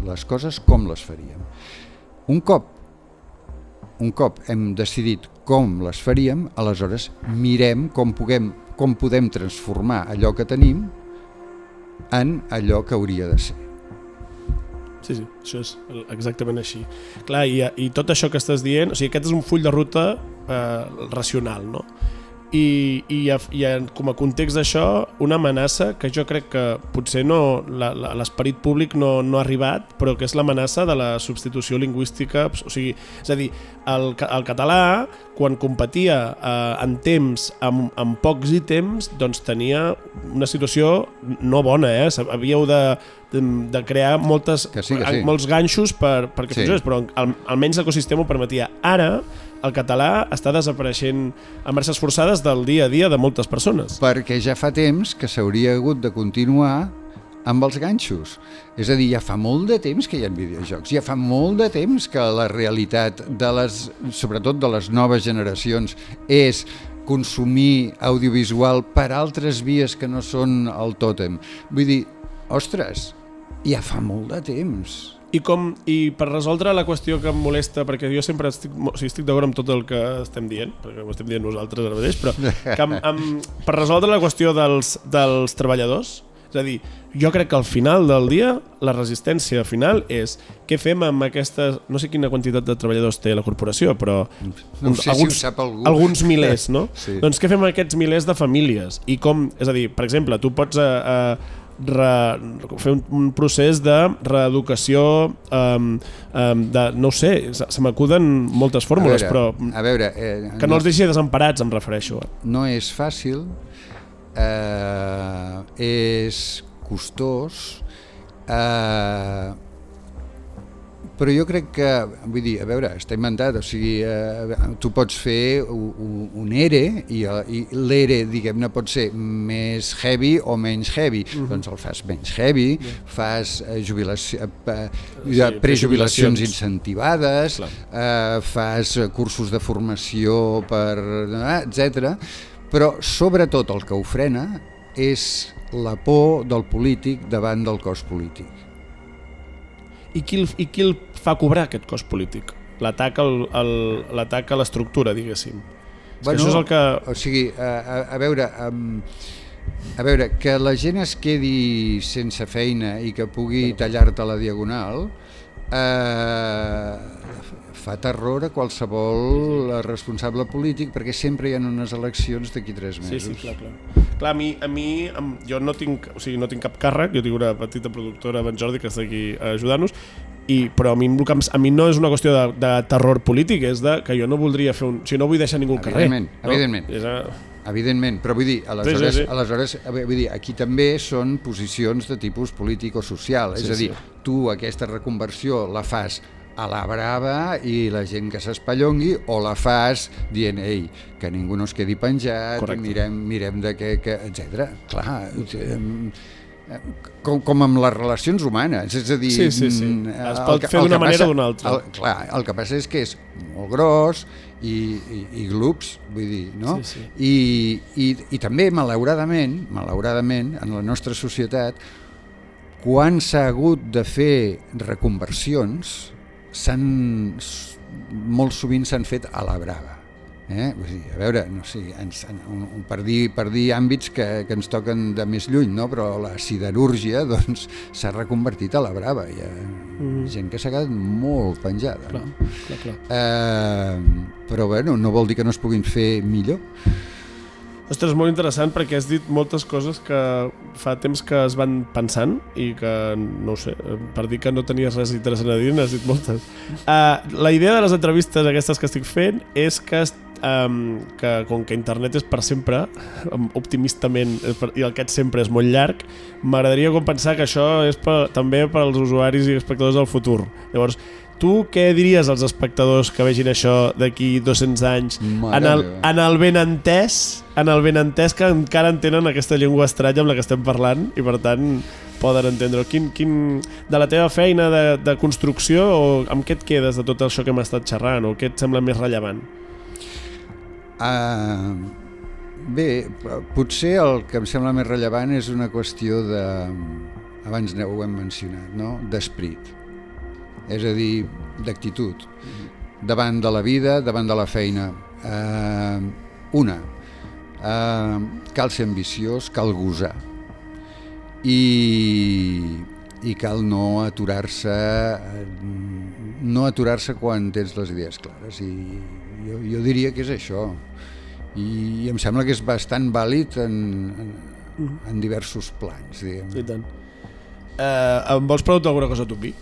les coses, com les faríem? Un cop hem decidit com les faríem, aleshores mirem com podem transformar allò que tenim en allò que hauria de ser. Sí, això és exactament així. Clar, i tot això que estàs dient, o sigui, aquest és un full de ruta racional, no? I com a context d'això, una amenaça que jo crec que potser l'esperit públic no ha arribat, però que és l'amenaça de la substitució lingüística. O sigui, és a dir, el català, quan competia en temps amb pocs ítems, doncs tenia una situació no bona, havíeu de crear molts ganxos perquè funcionés, però almenys l'ecosistema ho permetia. Ara el català està desapareixent a marxes forçades del dia a dia de moltes persones. Perquè ja fa temps que s'hauria hagut de continuar amb els ganxos. És a dir, ja fa molt de temps que hi ha videojocs, ja fa molt de temps que la realitat, sobretot de les noves generacions, és consumir audiovisual per altres vies que no són el tòtem. Vull dir, ostres, ja fa molt de temps. I per resoldre la qüestió que em molesta, perquè jo sempre estic d'acord amb tot el que estem dient, perquè ho estem dient nosaltres ara mateix, però per resoldre la qüestió dels treballadors, és a dir, jo crec que al final del dia la resistència final és què fem amb aquestes, no sé quina quantitat de treballadors té la corporació, però no sé si ho sap algú. Alguns milers, no? Sí. Doncs què fem amb aquests milers de famílies? I com, és a dir, per exemple, tu pots fer un procés de reeducació no ho sé, se m'acuden moltes fórmules, però que no els deixi desemparats, em refereixo. No és fàcil, és costós, però jo crec que, vull dir, a veure, està inventat, o sigui, tu pots fer un ERE i l'ERE, diguem-ne, pot ser més heavy o menys heavy, doncs el fas menys heavy, fas prejubilacions incentivades, fas cursos de formació etc. Però sobretot el que ho frena és la por del polític davant del cos polític. I qui el fa cobrar aquest cos polític? L'atac a l'estructura, diguéssim. Això és el que... O sigui, a veure, que la gent es quedi sense feina i que pugui tallar-te la diagonal fa terror a qualsevol responsable polític, perquè sempre hi ha unes eleccions d'aquí 3 mesos. Sí, clar. Clar, a mi jo no tinc cap càrrec, jo tinc una petita productora, en Jordi, que està aquí ajudant-nos, però a mi no és una qüestió de terror polític, és que jo no voldria fer o sigui, no vull deixar ningú al carrer. Evidentment, però vull dir, aleshores vull dir, aquí també són posicions de tipus polític o social, és a dir, tu aquesta reconversió la fas a la brava i la gent que s'espallongui, o la fas dient, ei, que ningú no es quedi penjat, mirem de què, etc. Clar, com amb les relacions humanes, és a dir... Sí. Es pot fer d'una manera o d'una altra. Clar, el que passa és que és molt gros i glups, vull dir, no? Sí. I també, malauradament, en la nostra societat, quan s'ha hagut de fer reconversions, molt sovint s'han fet a la brava. Vull dir, a veure, no sé, per dir àmbits que ens toquen de més lluny, no? Però la siderúrgia doncs, s'ha reconvertit a la brava. Hi ha gent que s'ha quedat molt penjada. Clar. Però bueno, no vol dir que no es puguin fer millor. Ostres, molt interessant, perquè has dit moltes coses que fa temps que es van pensant i que, no ho sé, per dir que no tenies res interessant a dir, n'has dit moltes. La idea de les entrevistes aquestes que estic fent és que com que internet és per sempre, optimistament, i el aquest sempre és molt llarg, m'agradaria pensar que això és també per als usuaris i espectadors del futur. Llavors, tu què diries als espectadors que vegin això d'aquí 200 anys en el benentès que encara entenen aquesta llengua estranya amb la que estem parlant i per tant poden entendre-ho? De la teva feina de construcció, o amb què et quedes de tot això que hem estat xerrant, o què et sembla més rellevant? Bé, potser el que em sembla més rellevant és una qüestió de, abans ho hem mencionat, no? D'esperit, és a dir, d'actitud, davant de la vida, davant de la feina. Cal ser ambiciós, cal gosar, i cal no aturar-se quan tens les idees clares, i jo diria que és això, i em sembla que és bastant vàlid en diversos plans, diguem. I tant. Em vols preguntar alguna cosa a tu, Pi?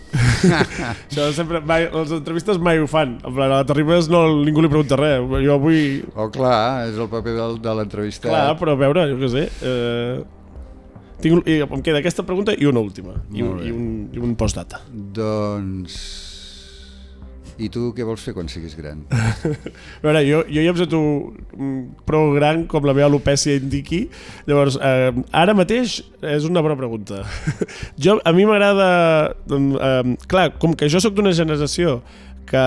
Això sempre, les entrevistes mai ho fan. En plan, a la Terribas ningú li pregunta res. Jo avui... Oh, clar, és el paper de l'entrevista. Clar, però a veure, jo què sé... em queda aquesta pregunta i una última. I un postdata. Doncs... I tu què vols fer quan siguis gran? A veure, jo ja em sento prou gran com la meva alopècia indiqui. Llavors, ara mateix és una bona pregunta. A mi m'agrada... Clar, com que jo sóc d'una generació que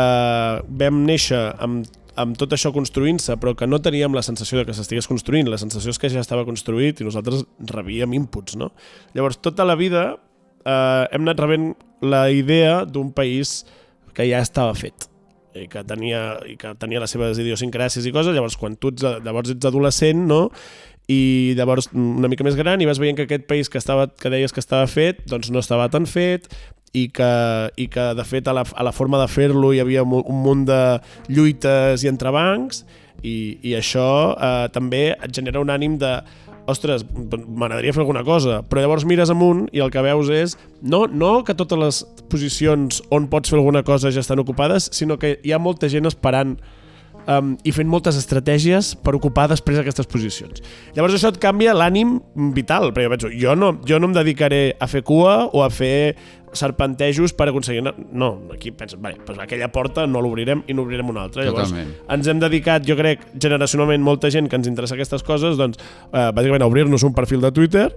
vam néixer amb tot això construint-se, però que no teníem la sensació de que s'estigués construint, la sensació és que ja estava construït i nosaltres rebíem inputs, no? Llavors, tota la vida hem anat rebent la idea d'un país que ja estava fet i que tenia les seves idiosincràcies i coses. Llavors, quan tu llavors ets adolescent, no? I llavors una mica més gran i vas veient que aquest país que deies que estava fet, doncs no estava tan fet, i que de fet a la forma de fer-lo hi havia un munt de lluites i entrebancs, i això també et genera un ànim de ostres, m'agradaria fer alguna cosa, però llavors mires amunt i el que veus és no que totes les posicions on pots fer alguna cosa ja estan ocupades, sinó que hi ha molta gent esperant i fent moltes estratègies per ocupar després aquestes posicions. Llavors això et canvia l'ànim vital, perquè jo penso, jo no em dedicaré a fer cua o a fer serpentejos per aconseguir... No, aquí penses, vale, doncs aquella porta no l'obrirem i n'obrirem una altra. Llavors, ens hem dedicat, jo crec, generacionalment molta gent que ens interessa aquestes coses, doncs, bàsicament a obrir-nos un perfil de Twitter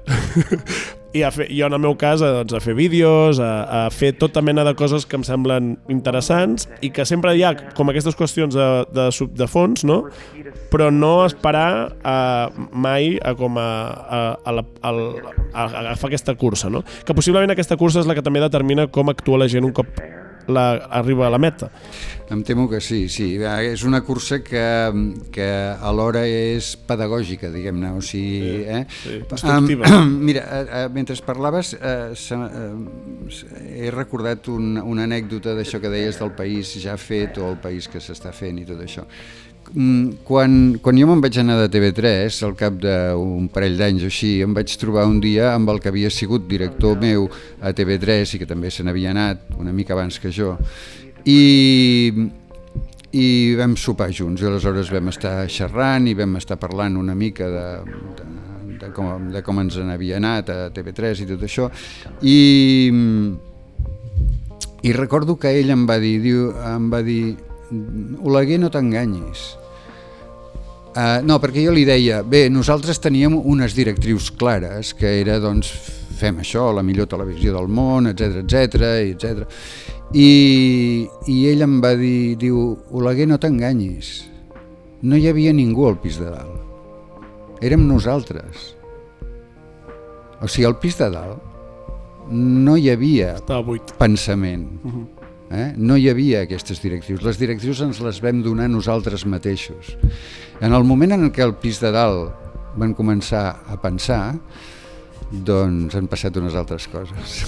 i jo en el meu cas doncs, a fer vídeos, a fer tota mena de coses que em semblen interessants i que sempre hi ha com aquestes qüestions de fons, no? Però no esperar mai a agafar aquesta cursa, no? Que possiblement aquesta cursa és la que també determina com actua la gent un cop arriba a la meta. Em temo que sí. És una cursa que alhora és pedagògica, diguem-ne, o sigui... instructiva. Mira, mentre parlaves he recordat una anècdota d'això que deies del país ja fet o el país que s'està fent i tot això. Quan jo me'n vaig anar de TV3, al cap d'un parell d'anys o així, em vaig trobar un dia amb el que havia sigut director meu a TV3 i que també se n'havia anat una mica abans que jo, i vam sopar junts, i aleshores vam estar xerrant i vam estar parlant una mica de com ens n'havia anat a TV3 i tot això, i recordo que ell em va dir Oleguer, no t'enganyis. No, perquè jo li deia, bé, nosaltres teníem unes directrius clares, que era, doncs, fem això, la millor televisió del món, etc. I ell em va dir, diu, Oleguer, no t'enganyis. No hi havia ningú al pis de dalt. Érem nosaltres. O sigui, al pis de dalt no hi havia pensament. No hi havia aquestes directrius. Les directrius ens les vam donar nosaltres mateixos. En el moment en què al pis de dalt van començar a pensar, doncs han passat unes altres coses.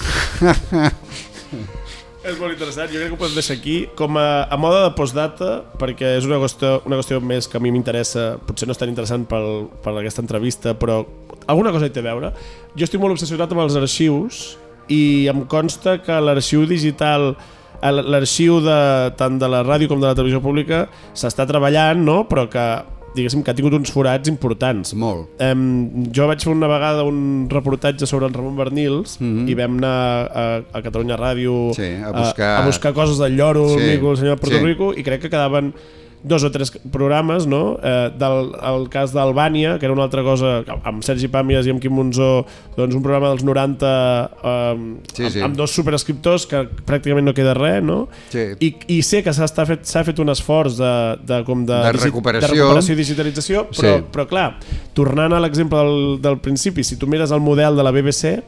És molt interessant, jo crec que ho podem deixar aquí com a mode de postdata, perquè és una qüestió més que a mi m'interessa, potser no és tan interessant per aquesta entrevista, però alguna cosa hi té a veure. Jo estic molt obsessionat amb els arxius i em consta que l'arxiu digital, l'arxiu tant de la ràdio com de la televisió pública s'està treballant, no? Però que diguéssim que ha tingut uns forats importants. Molt. Jo vaig fer una vegada un reportatge sobre el Ramon Bernils i vam anar a Catalunya Ràdio a buscar coses del Lloro, el senyor de Puerto Rico, i crec que quedaven 2 o 3 programes, no? El cas d'Albània, que era una altra cosa, amb Sergi Pàmies i amb Quim Monzó, doncs un programa dels 90 amb 2 superescriptors que pràcticament no queda res, no? I sé que s'ha fet un esforç de recuperació i digitalització, però clar, tornant a l'exemple del principi, si tu mires el model de la BBC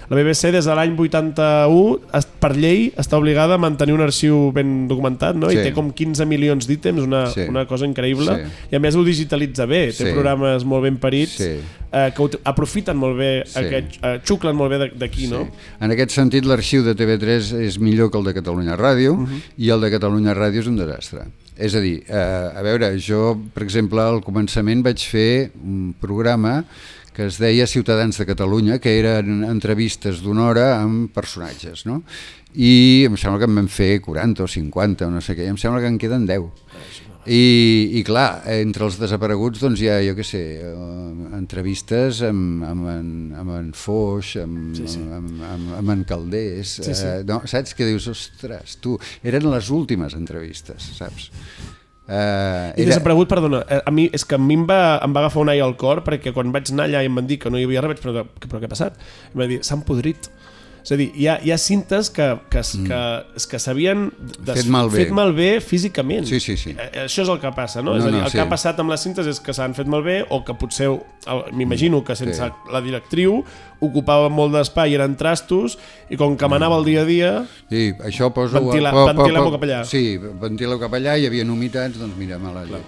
des de l'any 81 per llei està obligada a mantenir un arxiu ben documentat, no? I té com 15 milions d'ítems, una cosa increïble, i a més ho digitalitza bé, té programes molt ben parits que aprofiten molt bé, xuclen molt bé d'aquí, no? En aquest sentit, l'arxiu de TV3 és millor que el de Catalunya Ràdio, i el de Catalunya Ràdio és un desastre. És a dir, a veure, jo, per exemple, al començament vaig fer un programa que es deia Ciutadans de Catalunya, que eren entrevistes d'una hora amb personatges, no? I em sembla que en vam fer 40 o 50 o no sé què, i em sembla que en queden 10. I clar, entre els desapareguts doncs hi ha, jo què sé, entrevistes amb en Foix, amb en Caldés, no, saps? Que dius, ostres, tu, eren les últimes entrevistes, saps? I desaparegut, perdona, a mi em va agafar un ai al cor, perquè quan vaig anar allà i em van dir que no hi havia res, però què ha passat? Em van dir, s'han podrit. És a dir, hi ha cintes que s'havien fet malbé físicament. Això és el que passa, no? És a dir, el que ha passat amb les cintes és que s'han fet malbé, o que potser, m'imagino que sense la directriu ocupava molt d'espai i eren trastos, i com que m'anava el dia a dia, ventilar-ho cap allà. Sí, ventilar-ho cap allà, hi havia humitats, doncs mira, mala llet.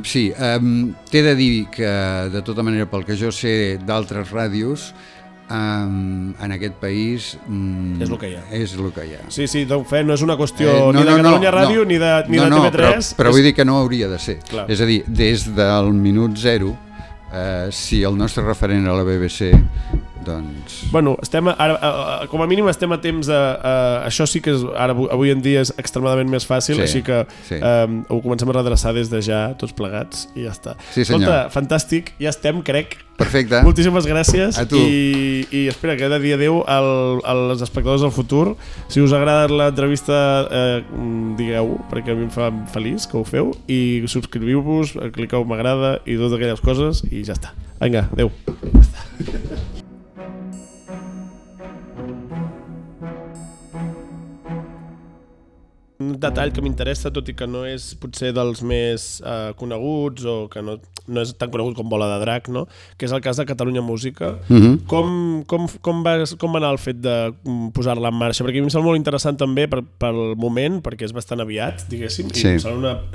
Sí, t'he de dir que, de tota manera, pel que jo sé d'altres ràdios, en aquest país és el que hi ha. És el que hi ha. Sí, doncs no és una qüestió ni de Catalunya Ràdio ni de TV3. Però vull dir que no hauria de ser. És a dir, des del minut 0, si el nostre referent a la BBC, doncs... Bueno, com a mínim estem a temps això sí que avui en dia és extremadament més fàcil, així que ho comencem a redreçar des de ja, tots plegats, i ja està. Escolta, fantàstic, ja estem, crec. Perfecte. Moltíssimes gràcies. A tu. I espera, que he de dir adéu als espectadors del futur. Si us agrada l'entrevista, digueu, perquè a mi em fa feliç que ho feu, i subscriviu-vos, cliqueu m'agrada i totes aquelles coses, i ja està. Vinga, adéu. Un detall que m'interessa, tot i que no és potser dels més coneguts, o que no és tan conegut com Bola de Drac, no? Que és el cas de Catalunya Música. Com va anar el fet de posar-la en marxa? Perquè a mi em sembla molt interessant també pel moment, perquè és bastant aviat, diguéssim, i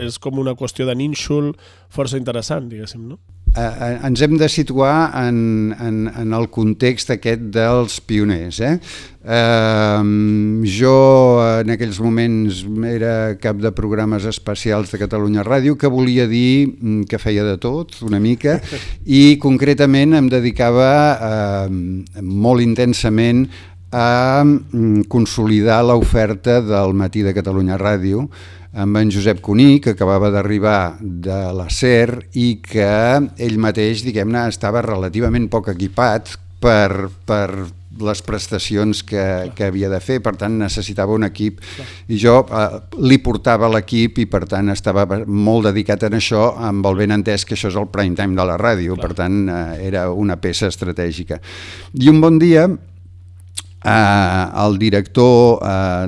és com una qüestió de nínxol força interessant, diguéssim, no? Ens hem de situar en el context aquest dels pioners. Jo en aquells moments era cap de programes especials de Catalunya Ràdio, que volia dir que feia de tot una mica, i concretament em dedicava molt intensament a consolidar l'oferta del matí de Catalunya Ràdio amb en Josep Cuní, que acabava d'arribar de la SER i que ell mateix, diguem-ne, estava relativament poc equipat per les prestacions que havia de fer, per tant necessitava un equip, i jo li portava l'equip, i per tant estava molt dedicat en això, amb el ben entès que això és el prime time de la ràdio, per tant era una peça estratègica. I un bon dia el director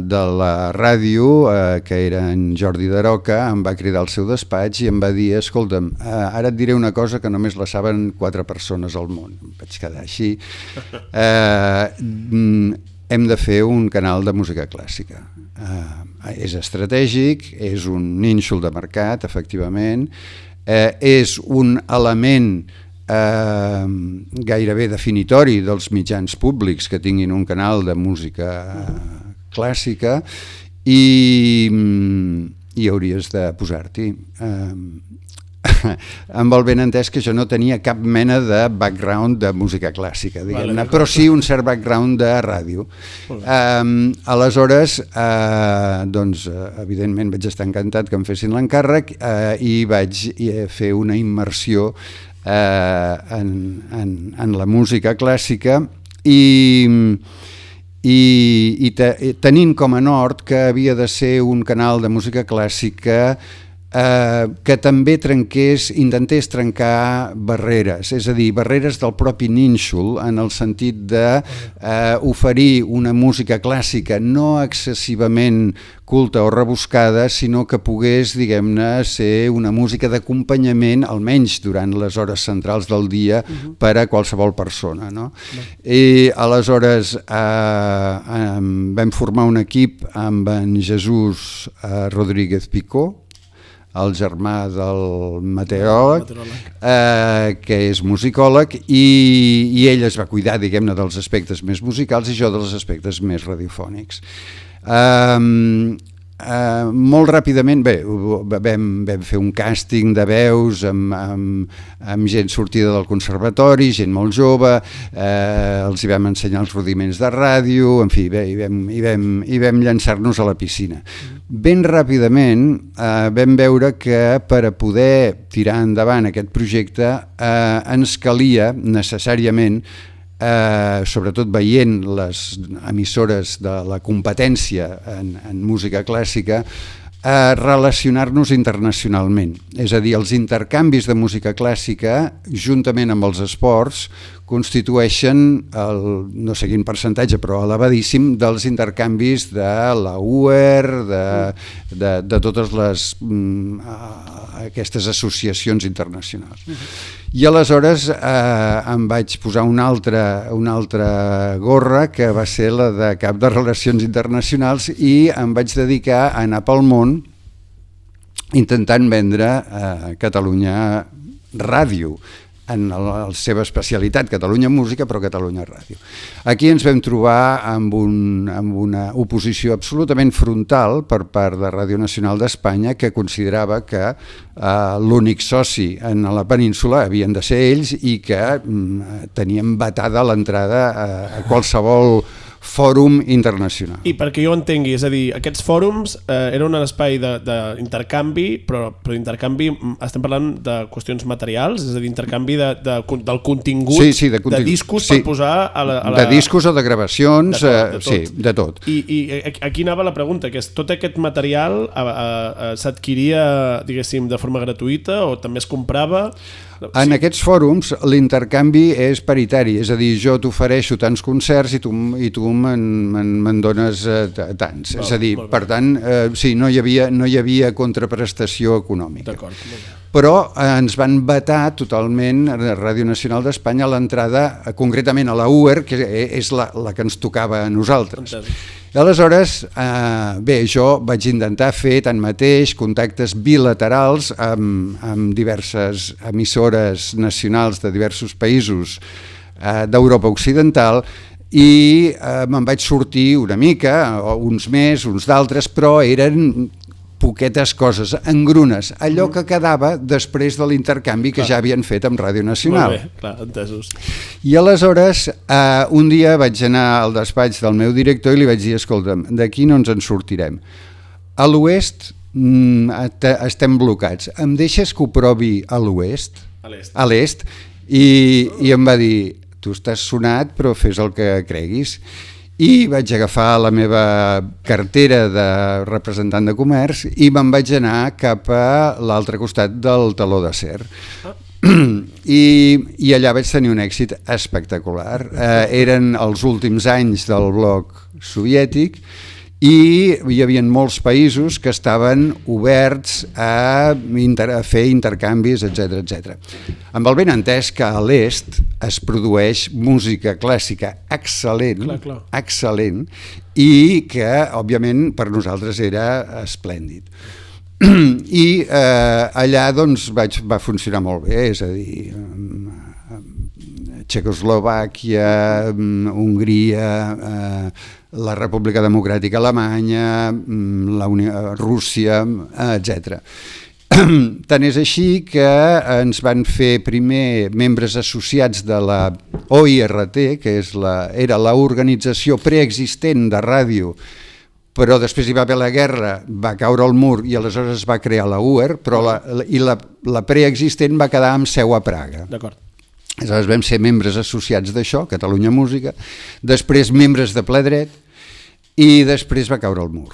de la ràdio, que era en Jordi Daroca, em va cridar al seu despatx i em va dir, escolta'm, ara et diré una cosa que només la saben 4 persones al món. Em vaig quedar així. Hem de fer un canal de música clàssica. És estratègic, és un nínxol de mercat, efectivament, és un element gairebé definitori dels mitjans públics que tinguin un canal de música clàssica, i hauries de posar-t'hi. Amb el ben entès que jo no tenia cap mena de background de música clàssica, diguem-ne, però sí un cert background de ràdio. Aleshores, doncs, evidentment vaig estar encantat que em fessin l'encàrrec, i vaig fer una immersió en la música clàssica, i tenint com a nord que havia de ser un canal de música clàssica que també intentés trencar barreres, és a dir, barreres del propi nínxol, en el sentit d'oferir una música clàssica no excessivament culta o rebuscada, sinó que pogués, diguem-ne, ser una música d'acompanyament, almenys durant les hores centrals del dia, per a qualsevol persona, no? I aleshores vam formar un equip amb en Jesús Rodríguez Picó, el germà del meteoròleg, que és musicòleg, i ell es va cuidar, diguem-ne, dels aspectes més musicals i jo dels aspectes més radiofònics. Molt ràpidament vam fer un càsting de veus amb gent sortida del conservatori, gent molt jove, els hi vam ensenyar els rudiments de ràdio, en fi, i vam llançar-nos a la piscina. Ben ràpidament vam veure que per a poder tirar endavant aquest projecte ens calia necessàriament, sobretot veient les emissores de la competència en música clàssica, relacionar-nos internacionalment. És a dir, els intercanvis de música clàssica, juntament amb els esports, constitueixen, no sé quin percentatge, però elevadíssim, dels intercanvis de la UER, de totes aquestes associacions internacionals. I aleshores em vaig posar una altra gorra, que va ser la de cap de Relacions Internacionals, i em vaig dedicar a anar pel món intentant vendre Catalunya Ràdio, en la seva especialitat, Catalunya Música, però Catalunya Ràdio. Aquí ens vam trobar amb una oposició absolutament frontal per part de Ràdio Nacional d'Espanya, que considerava que l'únic soci en la península havien de ser ells i que tenien vetada l'entrada a qualsevol fòrum internacional. I perquè jo ho entengui, és a dir, aquests fòrums eren un espai d'intercanvi, però d'intercanvi estem parlant de qüestions materials, és a dir, intercanvi del contingut, de discos per posar a la... De discos o de gravacions, sí, de tot. I aquí anava la pregunta, que és, tot aquest material s'adquiria, diguéssim, de forma gratuïta o també es comprava? En aquests fòrums l'intercanvi és paritari, és a dir, jo t'ofereixo tants concerts i tu me'n dones tants. És a dir, per tant, sí, no hi havia contraprestació econòmica. Però ens van vetar totalment a Ràdio Nacional d'Espanya l'entrada, concretament a la UER, que és la que ens tocava a nosaltres. Aleshores, jo vaig intentar fer tanmateix contactes bilaterals amb diverses emissores nacionals de diversos països d'Europa Occidental i me'n vaig sortir una mica, uns més, uns d'altres, però eren poquetes coses, engrunes, allò que quedava després de l'intercanvi que ja havien fet amb Ràdio Nacional. Molt bé, clar, entesos. I aleshores, un dia vaig anar al despatx del meu director i li vaig dir, escolta'm, d'aquí no ens en sortirem. A l'oest estem blocats. Em deixes que ho provi a l'oest? A l'est. I em va dir, tu estàs sonat, però fes el que creguis. I vaig agafar la meva cartera de representant de comerç i me'n vaig anar cap a l'altre costat del teló d'acer. I allà vaig tenir un èxit espectacular. Eren els últims anys del bloc soviètic i hi havia molts països que estaven oberts a fer intercanvis, etc. Amb el benentès que a l'est es produeix música clàssica excel·lent i que, òbviament, per nosaltres era esplèndid. I allà doncs va funcionar molt bé, és a dir, Txecoslovàquia, Hongria, la República Democràtica Alemanya, Rússia, etc. Tant és així que ens van fer primer membres associats de la OIRT, que era l'organització preexistent de ràdio, però després hi va haver la guerra, va caure el mur i aleshores es va crear la UER, però la preexistent va quedar amb seu a Praga. D'acord. Aleshores vam ser membres associats d'això, Catalunya Música, després membres de ple dret i després va caure el mur.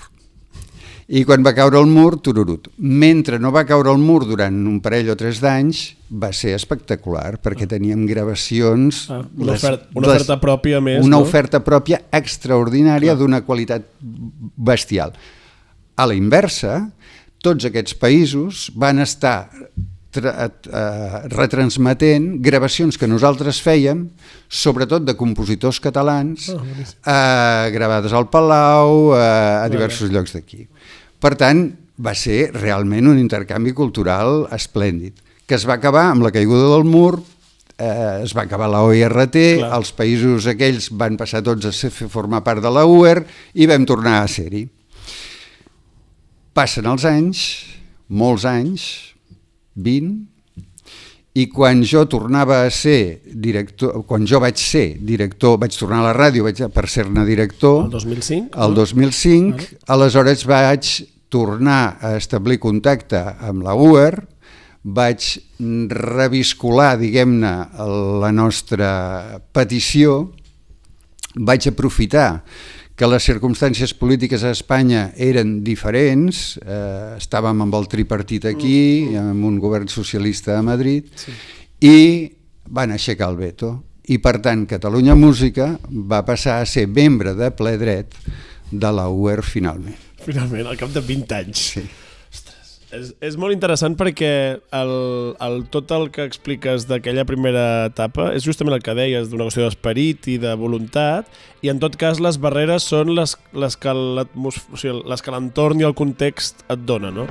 I quan va caure el mur, tururut. Mentre no va caure el mur durant un parell o 3 d'anys, va ser espectacular, perquè teníem gravacions... Una oferta pròpia més, una no? oferta pròpia extraordinària d'una qualitat bestial. A la inversa, tots aquests països van estar retransmetent gravacions que nosaltres fèiem, sobretot de compositors catalans, gravades al Palau, a diversos llocs d'aquí. Per tant, va ser realment un intercanvi cultural esplèndid, que es va acabar amb la caiguda del mur, es va acabar la OIRT, els països aquells van passar tots a formar part de la UER i vam tornar a ser-hi. Passen els anys, molts anys, 20, i quan jo tornava a ser director, quan jo vaig ser director, vaig tornar a la ràdio per ser-ne director... El 2005? El 2005, aleshores vaig tornar a establir contacte amb la UER, vaig reviscolar, diguem-ne, la nostra petició, vaig aprofitar que les circumstàncies polítiques a Espanya eren diferents, estàvem amb el tripartit aquí, amb un govern socialista a Madrid, i van aixecar el veto. I per tant, Catalunya Música va passar a ser membre de ple dret de la UER finalment. Finalment, al cap de 20 anys. Sí. Ostres, és molt interessant perquè tot el que expliques d'aquella primera etapa és justament el que deies, d'una qüestió d'esperit i de voluntat, i en tot cas les barreres són les que l'entorn i el context et dona, no?